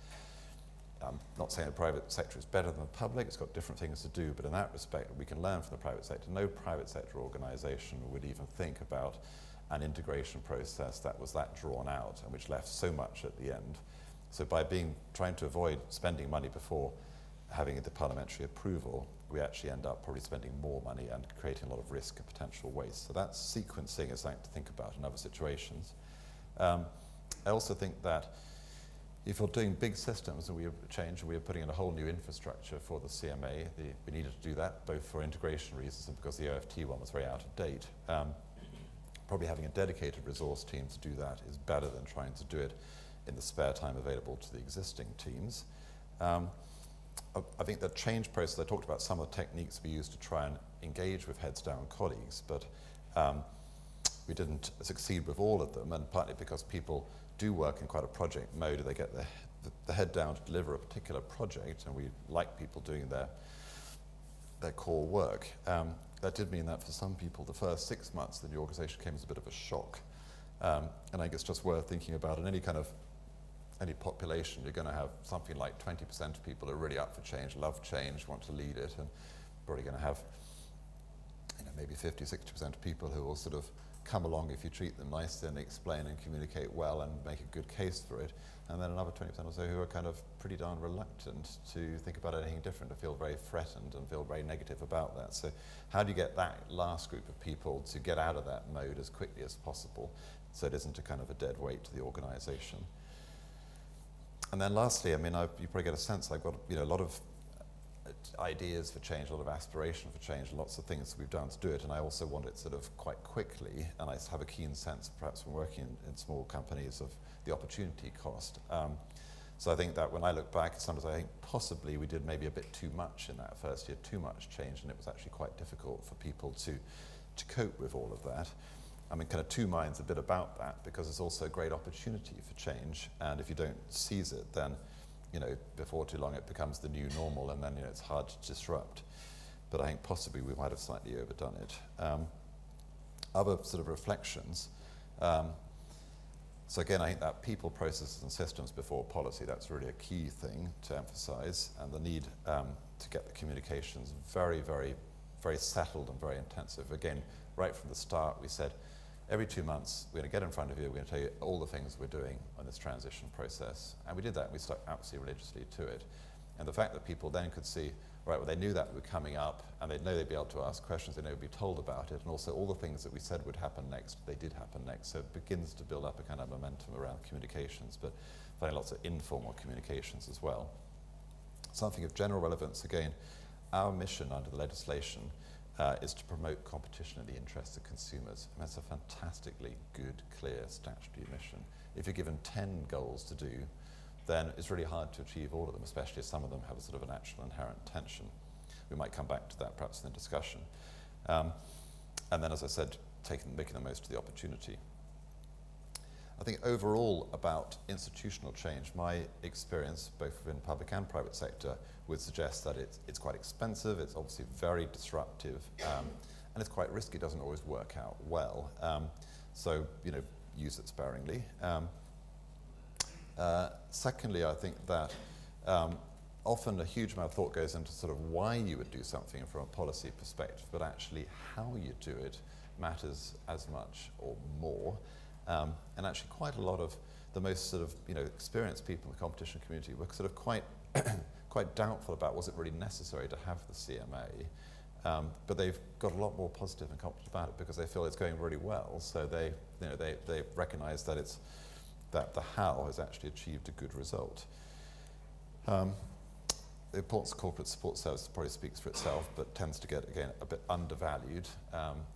I'm not saying the private sector is better than the public, it's got different things to do, but in that respect, we can learn from the private sector. No private sector organisation would even think about an integration process that was that drawn out and which left so much at the end. So by trying to avoid spending money before having the parliamentary approval, we actually end up probably spending more money and creating a lot of risk and potential waste. So that's sequencing is something to think about in other situations. I also think that if you're doing big systems and we are putting in a whole new infrastructure for the CMA, we needed to do that both for integration reasons and because the OFT one was very out of date. Probably having a dedicated resource team to do that is better than trying to do it in the spare time available to the existing teams. I think the change process, I talked about some of the techniques we used to try and engage with heads down colleagues, but we didn't succeed with all of them, and partly because people do work in quite a project mode, they get the head down to deliver a particular project, and we like people doing their core work. That did mean that for some people, the first 6 months, the new organisation came as a bit of a shock. And I think it's just worth thinking about in any population, you're going to have something like 20% of people are really up for change, love change, want to lead it, and probably going to have maybe 50–60% of people who will sort of come along if you treat them nicely and explain and communicate well and make a good case for it. And then another 20% or so who are kind of pretty darn reluctant to think about anything different, to feel very threatened and feel very negative about that. So how do you get that last group of people to get out of that mode as quickly as possible so it isn't a kind of a dead weight to the organisation? And then lastly, I mean, you probably get a sense I've got a lot of ideas for change, a lot of aspiration for change, lots of things that we've done to do it, and I also want it sort of quite quickly, and I have a keen sense, perhaps from working in small companies, of the opportunity cost. So I think that when I look back, sometimes I think possibly we did maybe a bit too much in that first year, too much change, and it was actually quite difficult for people to cope with all of that. I'm in kind of two minds a bit about that, because it's also a great opportunity for change, and if you don't seize it, then before too long it becomes the new normal, and then it's hard to disrupt. But I think possibly we might have slightly overdone it. Other sort of reflections. So again, I think that people, processes and systems before policy, that's really a key thing to emphasize, and the need to get the communications very, very, very settled and very intensive. Again, right from the start, we said, every 2 months, we're going to get in front of you, we're going to tell you all the things we're doing on this transition process. And we did that, we stuck absolutely religiously to it. And the fact that people then could see, right, well, they knew that were coming up, and they'd know they'd be able to ask questions, they know they'd be told about it, and also all the things that we said would happen next, they did happen next. So it begins to build up a kind of momentum around communications, but finding lots of informal communications as well. Something of general relevance, again, our mission under the legislation is to promote competition in the interests of consumers. And that's a fantastically good, clear statutory mission. If you're given 10 goals to do, then it's really hard to achieve all of them, especially if some of them have a sort of a natural inherent tension. We might come back to that perhaps in the discussion. And then, as I said, making the most of the opportunity. I think overall about institutional change, my experience, both within public and private sector, would suggest that it's quite expensive, it's obviously very disruptive, and it's quite risky, doesn't always work out well. So, use it sparingly. Secondly, I think that often a huge amount of thought goes into sort of why you would do something from a policy perspective, but actually how you do it matters as much or more. And actually quite a lot of the most sort of experienced people in the competition community were sort of quite quite doubtful about was it really necessary to have the CMA, but they've got a lot more positive and confident about it because they feel it's going really well. So they recognise that that the how has actually achieved a good result. The importance of corporate support services probably speaks for itself, but tends to get again a bit undervalued.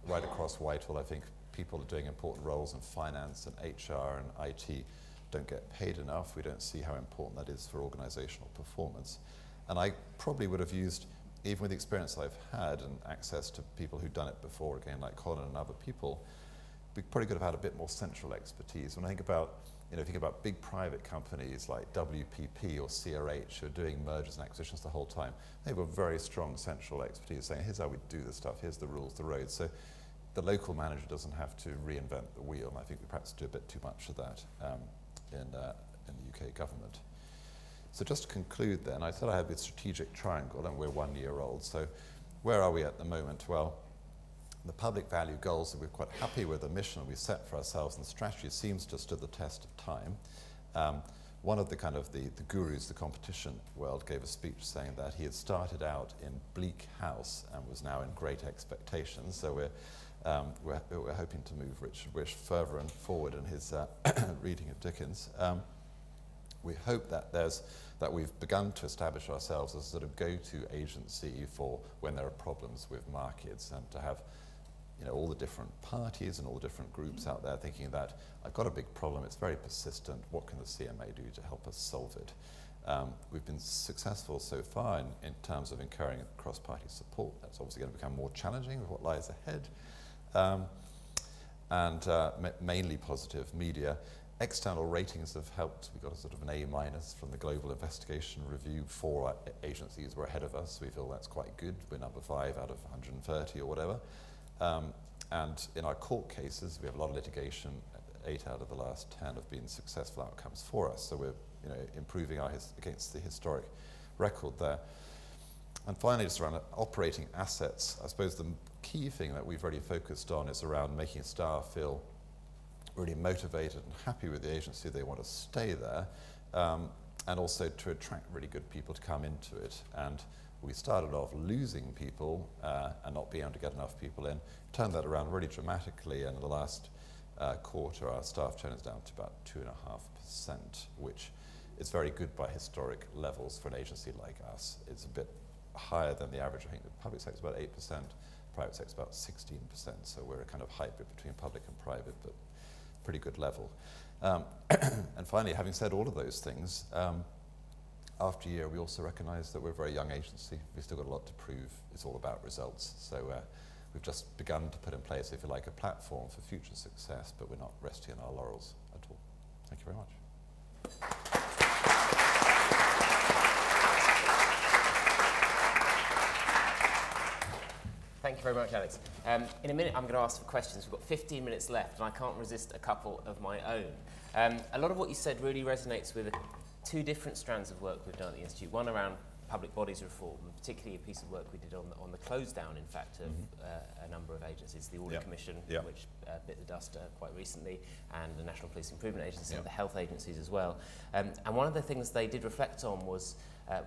Right across Whitehall, I think people are doing important roles in finance and HR and IT don't get paid enough. We don't see how important that is for organisational performance. And I probably would have used, even with the experience I've had and access to people who've done it before, again, like Colin and other people, we probably could have had a bit more central expertise. When I think about, think about big private companies like WPP or CRH who are doing mergers and acquisitions the whole time, they have a very strong central expertise saying, here's how we do this stuff, here's the rules, the roads. So the local manager doesn't have to reinvent the wheel, and I think we perhaps do a bit too much of that in the UK government. So just to conclude then, I said I had this strategic triangle and we're 1 year old. So where are we at the moment? Well, the public value goals that we're quite happy with, the mission we set for ourselves, and the strategy seems to have stood the test of time. One of the kind of the gurus of the competition world gave a speech saying that he had started out in Bleak House and was now in Great Expectations. So we're hoping to move Rich further and forward in his reading of Dickens. We hope that we've begun to establish ourselves as a sort of go-to agency for when there are problems with markets, and to have all the different parties and all the different groups out there thinking that I've got a big problem, it's very persistent, what can the CMA do to help us solve it? We've been successful so far in terms of incurring cross-party support. That's obviously going to become more challenging with what lies ahead. And mainly positive media. External ratings have helped. We got a sort of an A- from the Global Investigation Review. 4 agencies were ahead of us. We feel that's quite good. We're number 5 out of 130 or whatever. And in our court cases, we have a lot of litigation. 8 out of the last 10 have been successful outcomes for us. So we're improving against the historic record there. And finally, just around operating assets, I suppose the key thing that we've really focused on is around making staff feel really motivated and happy with the agency. They want to stay there, and also to attract really good people to come into it. And we started off losing people and not being able to get enough people in. Turned that around really dramatically, and in the last quarter, our staff turn is down to about 2.5%, which is very good by historic levels for an agency like us. It's a bit higher than the average. I think the public sector is about 8%, private sector is about 16%, so we're a kind of hybrid between public and private, but pretty good level. And finally, having said all of those things, after a year we also recognise that we're a very young agency. We've still got a lot to prove. It's all about results. So we've just begun to put in place, if you like, a platform for future success, but we're not resting on our laurels at all. Thank you very much. Thank you very much, Alex. In a minute, I'm going to ask for questions. We've got 15 minutes left, and I can't resist a couple of my own. A lot of what you said really resonates with 2 different strands of work we've done at the Institute. One around public bodies reform, and particularly a piece of work we did on the close down, in fact, of a number of agencies, the Audit Commission, which bit the dust quite recently, and the National Police Improvement Agency, and the health agencies as well. And one of the things they did reflect on was,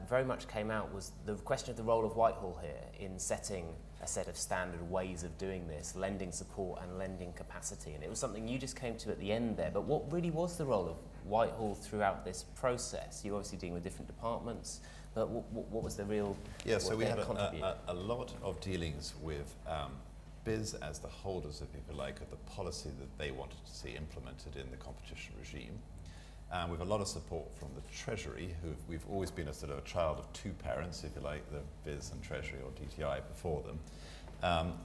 very much came out, was the question of the role of Whitehall here in setting a set of standard ways of doing this, lending support and lending capacity. And it was something you just came to at the end there, but what really was the role of Whitehall throughout this process? You're obviously dealing with different departments, but what was the real... Yeah, so we had a lot of dealings with BIS as the holders, if you like, of the policy that they wanted to see implemented in the competition regime. With a lot of support from the Treasury, we've always been a sort of a child of 2 parents, if you like, the BIS and Treasury, or DTI before them.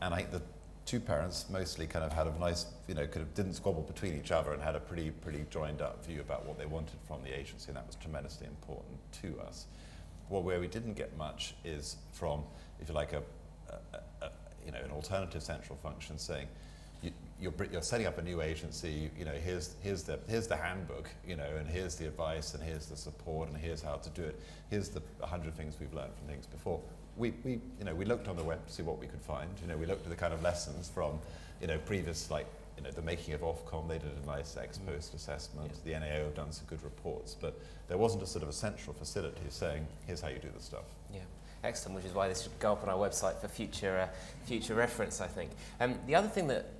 And I think the 2 parents mostly kind of had a nice, didn't squabble between each other and had a pretty joined up view about what they wanted from the agency, and that was tremendously important to us. Well, where we didn't get much is from, if you like, an alternative central function saying, you're setting up a new agency, here's the handbook, and here's the advice, and here's the support, and here's how to do it. Here's the 100 things we've learned from things before. We looked on the web to see what we could find. We looked at the kind of lessons from, previous, like, the making of Ofcom. They did a nice ex-post assessment. The NAO have done some good reports, but there wasn't a sort of a central facility saying, here's how you do the stuff. Yeah. Excellent, which is why this should go up on our website for future reference, I think. The other thing that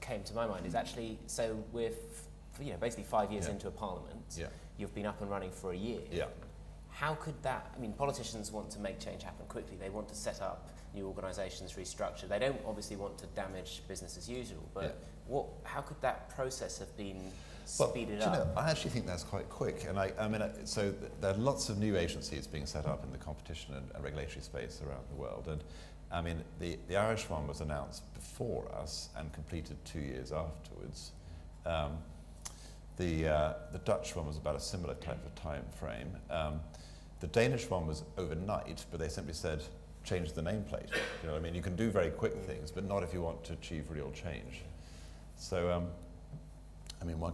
came to my mind is actually, so we're basically 5 years into a parliament. You've been up and running for a year. How could that, politicians want to make change happen quickly. They want to set up new organisations, restructure. They don't obviously want to damage business as usual, but how could that process have been speeded up? I actually think that's quite quick. And so there are lots of new agencies being set up in the competition and regulatory space around the world. And the Irish one was announced before us and completed 2 years afterwards. The Dutch one was about a similar type of time frame. The Danish one was overnight, but they simply said, change the nameplate. You can do very quick things, but not if you want to achieve real change. So, one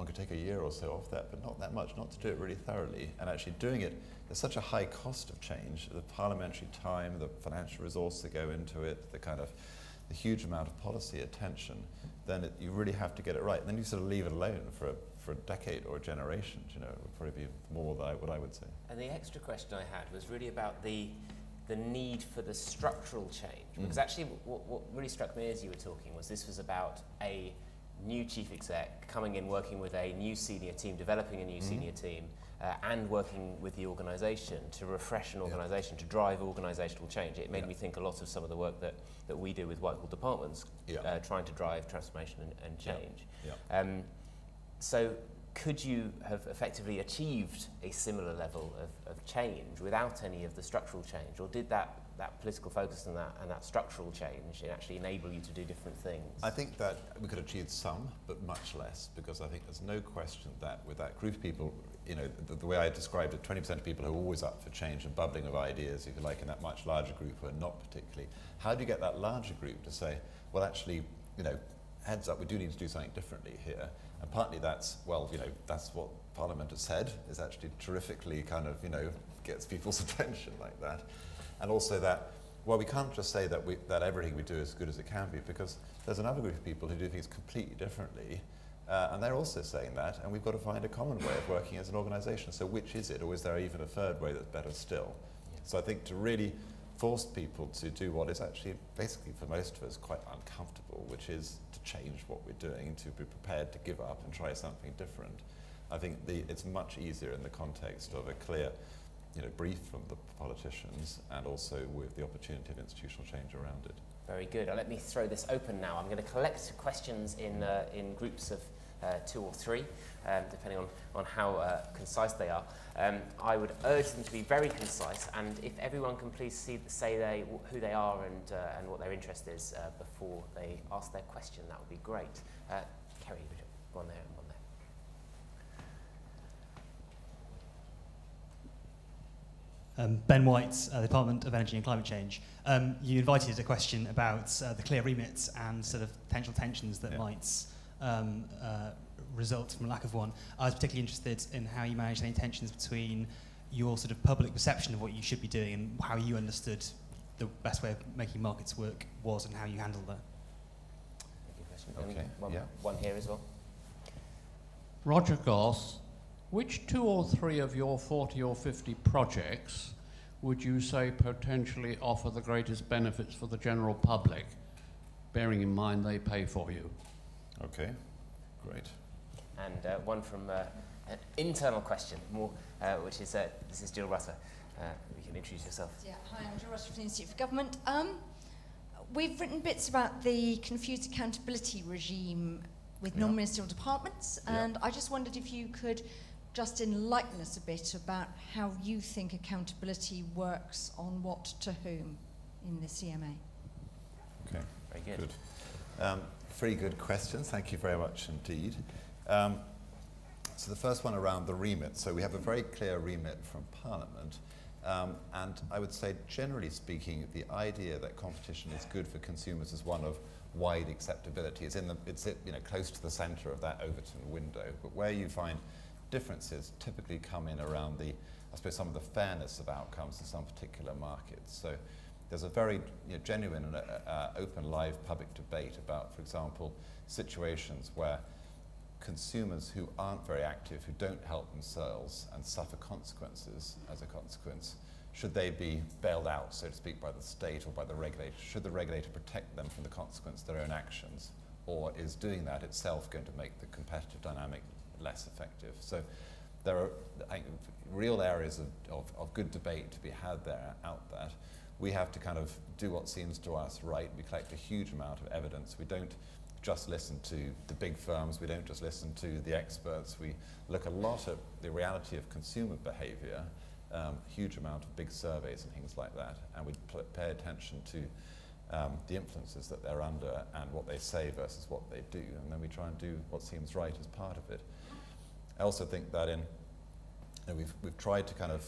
could take a year or so off that, but not that much, not to do it really thoroughly. And actually doing it, there's such a high cost of change, the parliamentary time, the financial resource to go into it, the huge amount of policy attention, then you really have to get it right. And then you sort of leave it alone for a decade or a generation, it would probably be more than what I would say. And the extra question I had was really about the need for the structural change. Because actually what really struck me as you were talking was this was about a new chief exec coming in, working with a new senior team, developing a new senior team, and working with the organisation to refresh an organisation, to drive organisational change. It made me think a lot of some of the work that we do with Whitehall departments, trying to drive transformation and change. So could you have effectively achieved a similar level of change without any of the structural change, or did that that political focus and that structural change and actually enable you to do different things? I think that we could achieve some, but much less, because I think there's no question that with that group of people, the way I described it, 20% of people who are always up for change and bubbling of ideas, if you like, in that much larger group who are not particularly. How do you get that larger group to say, well, actually, heads up, we do need to do something differently here? And partly that's, that's what Parliament has said, is actually terrifically kind of, gets people's attention like that. And also that, well, we can't just say that everything we do is as good as it can be, because there's another group of people who do things completely differently, and they're also saying that, and we've got to find a common way of working as an organisation. So which is it, or is there even a third way that's better still? Yeah. So I think to really force people to do what is actually, basically for most of us, quite uncomfortable, which is to change what we're doing, to be prepared to give up and try something different. I think it's much easier in the context of a clear brief from the politicians, and also with the opportunity of institutional change around it. Very good. Let me throw this open now. I'm going to collect questions in groups of 2 or 3, depending on how concise they are. I would urge them to be very concise, and if everyone can please say who they are and what their interest is before they ask their question, that would be great. Kerry, one there and one there. Ben White, Department of Energy and Climate Change. You invited a question about the clear remits and sort of potential tensions that might result from lack of one. I was particularly interested in how you manage any tensions between your sort of public perception of what you should be doing and how you understood the best way of making markets work was, and how you handled that. Okay. One here as well. Roger Goss. Which 2 or 3 of your 40 or 50 projects would you say potentially offer the greatest benefits for the general public, bearing in mind they pay for you? Okay, great. And one from an internal question, which is, this is Jill Rutter. You can introduce yourself. Yeah, hi, I'm Jill Rutter from the Institute for Government. We've written bits about the confused accountability regime with non-ministerial departments, and I just wondered if you could just enlighten us a bit about how you think accountability works on what to whom in the CMA. Okay, very good. Very good questions, thank you very much indeed. So the first one around the remit. So we have a very clear remit from Parliament, and I would say, generally speaking, the idea that competition is good for consumers is one of wide acceptability. It's close to the centre of that Overton window, but where you find differences typically come in around some of the fairness of outcomes in some particular markets. So there's a very genuine and open, live public debate about, for example, situations where consumers who aren't very active, who don't help themselves and suffer consequences as a consequence, should they be bailed out, so to speak, by the state or by the regulator? Should the regulator protect them from the consequence of their own actions? Or is doing that itself going to make the competitive dynamic less effective? So there are real areas of good debate to be had out there. We have to kind of do what seems to us right. We collect a huge amount of evidence. We don't just listen to the big firms. We don't just listen to the experts. We look a lot at the reality of consumer behavior, huge amount of big surveys and things like that, and we pay attention to the influences that they're under and what they say versus what they do, and then we try and do what seems right as part of it. I also think that we've tried to kind of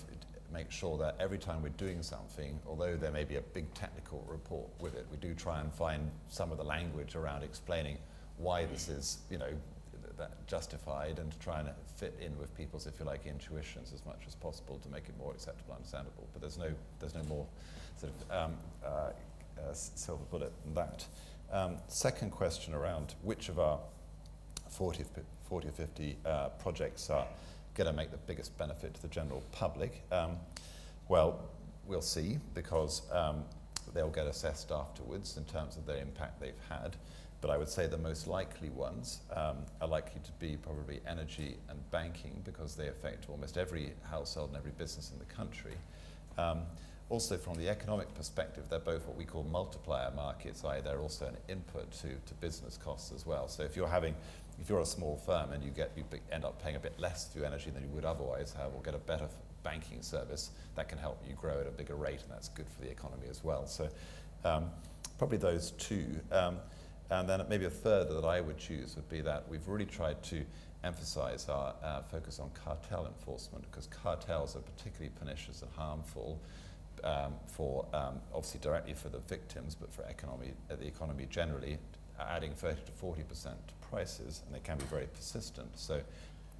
make sure that every time we're doing something, although there may be a big technical report with it, we do try and find some of the language around explaining why this is, that justified, and to try and fit in with people's, if you like, intuitions as much as possible to make it more acceptable, understandable. But there's no more sort of silver bullet than that. Second question around which of our 40 or 50 projects are going to make the biggest benefit to the general public. Well, we'll see, because they'll get assessed afterwards in terms of the impact they've had. But I would say the most likely ones are likely to be probably energy and banking, because they affect almost every household and every business in the country. Also, from the economic perspective, they're both what we call multiplier markets, i.e. they're also an input to business costs as well. So if you're a small firm and you end up paying a bit less for your energy than you would otherwise have, or get a better banking service, that can help you grow at a bigger rate, and that's good for the economy as well. So probably those two. And then maybe a third that I would choose would be that we've really tried to emphasize our focus on cartel enforcement, because cartels are particularly pernicious and harmful for obviously directly for the victims, but for the economy generally, adding 30 to 40% to prices, and they can be very persistent. So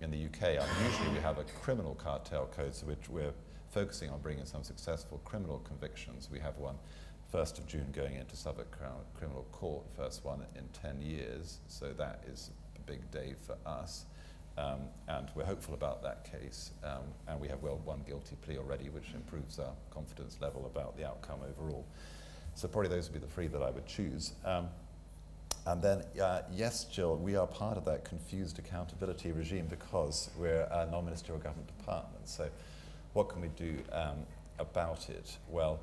in the UK, unusually we have a criminal cartel code, so which we're focusing on bringing some successful criminal convictions. We have one 1st of June going into Suffolk Crown Criminal Court, first one in 10 years, so that is a big day for us. And we're hopeful about that case, and we have one guilty plea already, which improves our confidence level about the outcome overall. So probably those would be the three that I would choose. And then, yes, Jill, we are part of that confused accountability regime because we're a non-ministerial government department. So what can we do about it? Well,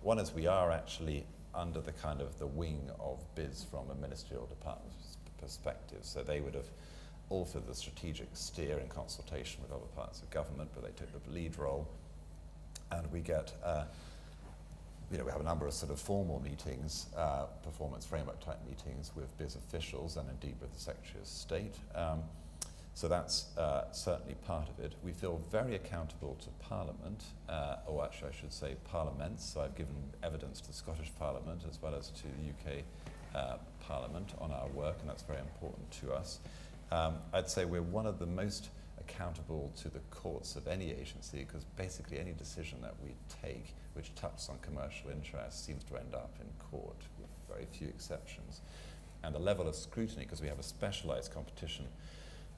one is we are actually under the kind of the wing of BIS from a ministerial department perspective. So they would have altered the strategic steer in consultation with other parts of government, but they took the lead role. And we get, we have a number of sort of formal meetings, performance framework type meetings with BIS officials and indeed with the Secretary of State. So that's certainly part of it. We feel very accountable to Parliament, or actually I should say parliaments. So I've given evidence to the Scottish Parliament as well as to the UK Parliament on our work, and that's very important to us. I'd say we're one of the most accountable to the courts of any agency, because basically any decision that we take which touches on commercial interest seems to end up in court, with very few exceptions. And the level of scrutiny, because we have a specialised competition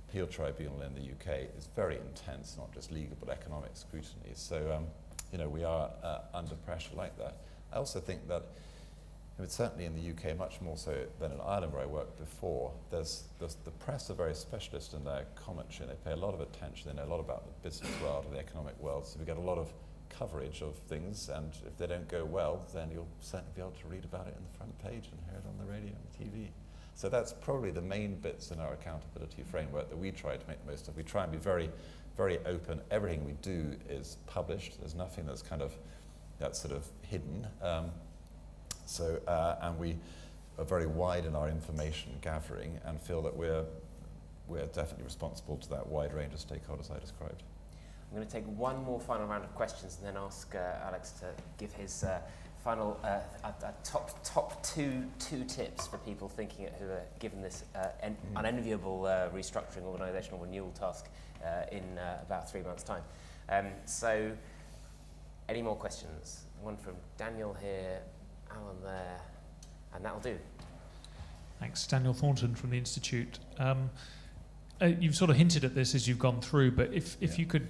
appeal tribunal in the UK, is very intense, not just legal but economic scrutiny. So we are under pressure like that. I also think that certainly in the UK, much more so than in Ireland where I worked before, the press are very specialist in their commentary. They pay a lot of attention. They know a lot about the business world and the economic world, so we get a lot of coverage of things, and if they don't go well, then you'll certainly be able to read about it in the front page and hear it on the radio and the TV. So that's probably the main bits in our accountability framework that we try to make the most of. We try and be very, very open. Everything we do is published. There's nothing that's sort of hidden. And we are very wide in our information gathering and feel that we're definitely responsible to that wide range of stakeholders I described. I'm going to take one more final round of questions and then ask Alex to give his final top two tips for people thinking who are given this unenviable restructuring organisational renewal task in about 3 months' time. So, any more questions? One from Daniel here, Alan there, and that'll do. Thanks. Daniel Thornton from the Institute. You've sort of hinted at this as you've gone through, but if you could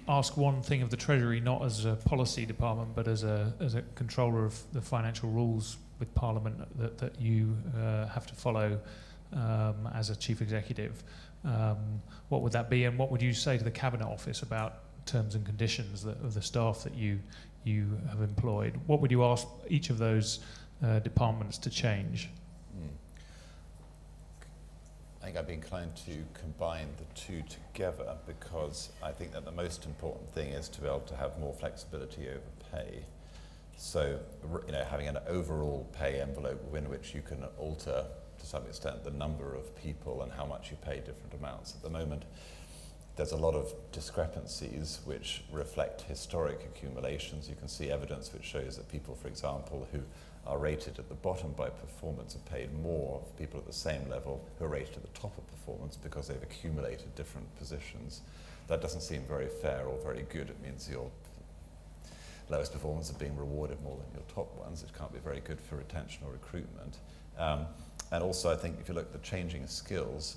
ask one thing of the Treasury, not as a policy department, but as a controller of the financial rules with Parliament that you have to follow as a chief executive, what would that be, and what would you say to the Cabinet Office about terms and conditions of the staff that you have employed? What would you ask each of those departments to change? I think I'd be inclined to combine the two together, because I think that the most important thing is to be able to have more flexibility over pay. So, having an overall pay envelope within which you can alter to some extent the number of people and how much you pay different amounts. At the moment, there's a lot of discrepancies which reflect historic accumulations. You can see evidence which shows that people, for example, who are rated at the bottom by performance are paid more of people at the same level who are rated at the top of performance because they've accumulated different positions. That doesn't seem very fair or very good. It means your lowest performers are being rewarded more than your top ones. It can't be very good for retention or recruitment. And also, I think if you look at the changing skills,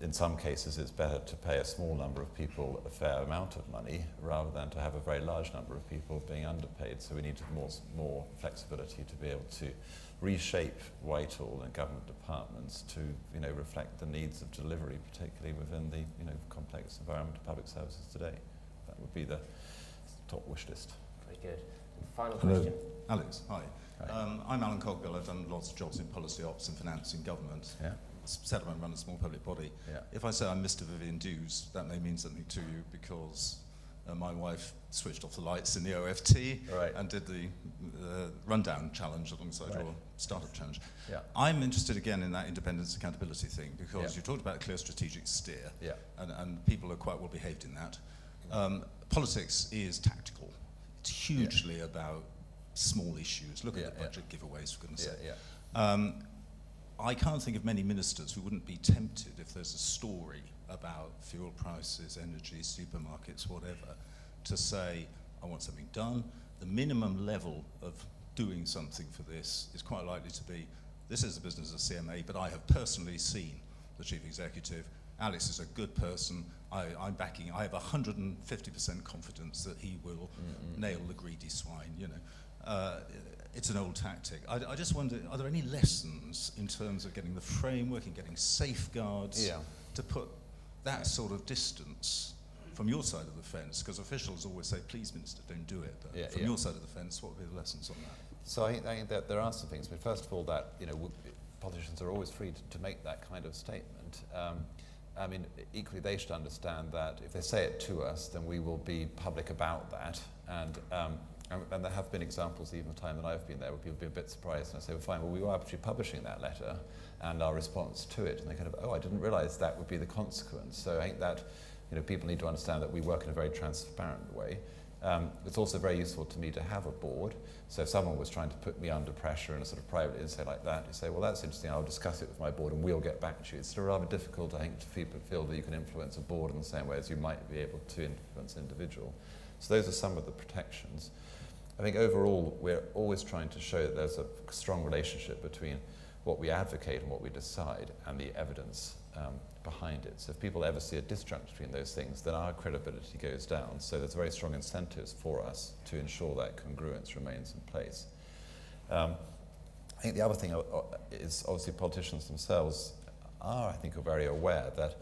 in some cases it's better to pay a small number of people a fair amount of money rather than to have a very large number of people being underpaid. So we need more flexibility to be able to reshape Whitehall and government departments to reflect the needs of delivery, particularly within the complex environment of public services today. That would be the top wish list. Very good. Final question. Alex, hi. I'm Alan Cogbill. I've done lots of jobs in policy ops and finance in government. Yeah. Set up and run a small public body. Yeah. If I say I'm Mr. Vivian Dews, that may mean something to you because My wife switched off the lights in the OFT Right. and did the rundown challenge alongside Right. your startup challenge. Yeah. I'm interested again in that independence accountability thing, because Yeah. you talked about a clear strategic steer, Yeah. and people are quite well behaved in that. Politics is tactical. It's hugely about small issues. Look at the budget giveaways, for goodness sake. I can't think of many ministers who wouldn't be tempted, if there's a story about fuel prices, energy, supermarkets, whatever, to say, I want something done. The minimum level of doing something for this is quite likely to be, this is the business of CMA, but I have personally seen the chief executive. Alex is a good person. I'm backing. I have 150% confidence that he will nail the greedy swine. You know, it's an old tactic. I just wonder, are there any lessons in terms of getting the framework and getting safeguards to put that sort of distance from your side of the fence? Because officials always say, please, Minister, don't do it. But from your side of the fence, what would be the lessons on that? So I think that there are some things. I mean, first of all, that politicians are always free to make that kind of statement. I mean, equally, they should understand that if they say it to us, then we will be public about that. And there have been examples, even the time that I've been there, where people have been a bit surprised, and I say, well, fine, well, we were actually publishing that letter and our response to it, and they kind of, oh, I didn't realise that would be the consequence. So I think that people need to understand that we work in a very transparent way. It's also very useful to me to have a board. So if someone was trying to put me under pressure in a sort of private insight like that, you say, well, that's interesting, I'll discuss it with my board and we'll get back to you. It's sort of rather difficult, I think, to feel that you can influence a board in the same way as you might be able to influence an individual. So those are some of the protections. I think overall, we're always trying to show that there's a strong relationship between what we advocate and what we decide and the evidence behind it. So if people ever see a disjunct between those things, then our credibility goes down. So there's very strong incentives for us to ensure that congruence remains in place. I think the other thing is obviously politicians themselves are, I think, are very aware that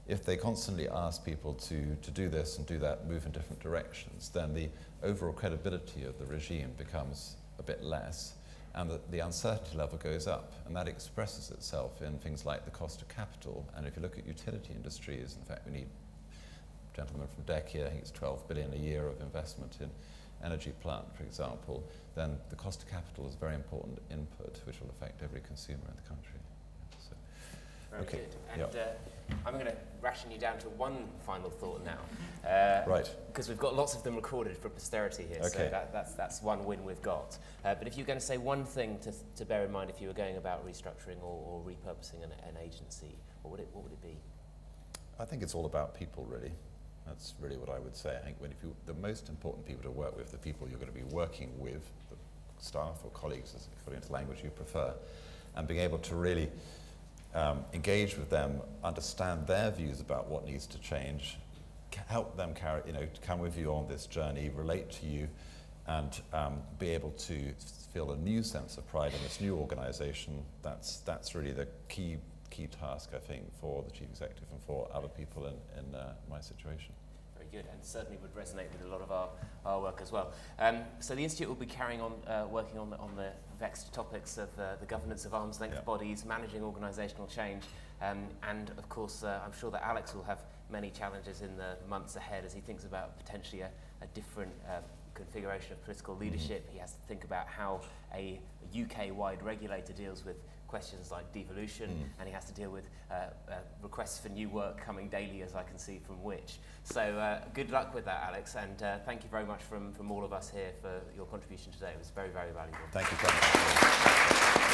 if they constantly ask people to do this and do that, move in different directions, then the overall credibility of the regime becomes a bit less, and the uncertainty level goes up, and that expresses itself in things like the cost of capital. And if you look at utility industries, in fact, we need, gentleman from DEC here, I think it's 12 billion a year of investment in energy plant, for example, then the cost of capital is a very important input, which will affect every consumer in the country. So, very okay. Good. And I'm going to ration you down to one final thought now. Right. Because we've got lots of them recorded for posterity here, okay. So that's one win we've got. But if you're going to say one thing to bear in mind if you were going about restructuring or repurposing an agency, what would it be? I think it's all about people, really. That's really what I would say. I think the most important people to work with, the people you're going to be working with, the staff or colleagues, according to the language you prefer, and being able to really engage with them, understand their views about what needs to change, help them come with you on this journey, relate to you, and be able to feel a new sense of pride in this new organisation. That's really the key task, I think, for the Chief Executive and for other people in my situation. Very good, and certainly would resonate with a lot of our work as well. So the Institute will be carrying on working on the vexed topics of the governance of arm's length bodies, managing organisational change, and of course I'm sure that Alex will have many challenges in the months ahead as he thinks about potentially a different configuration of political leadership. He has to think about how a UK-wide regulator deals with questions like devolution, and he has to deal with requests for new work coming daily, as I can see from Which. So good luck with that, Alex, and thank you very much from all of us here for your contribution today. It was very, very valuable. Thank you very much.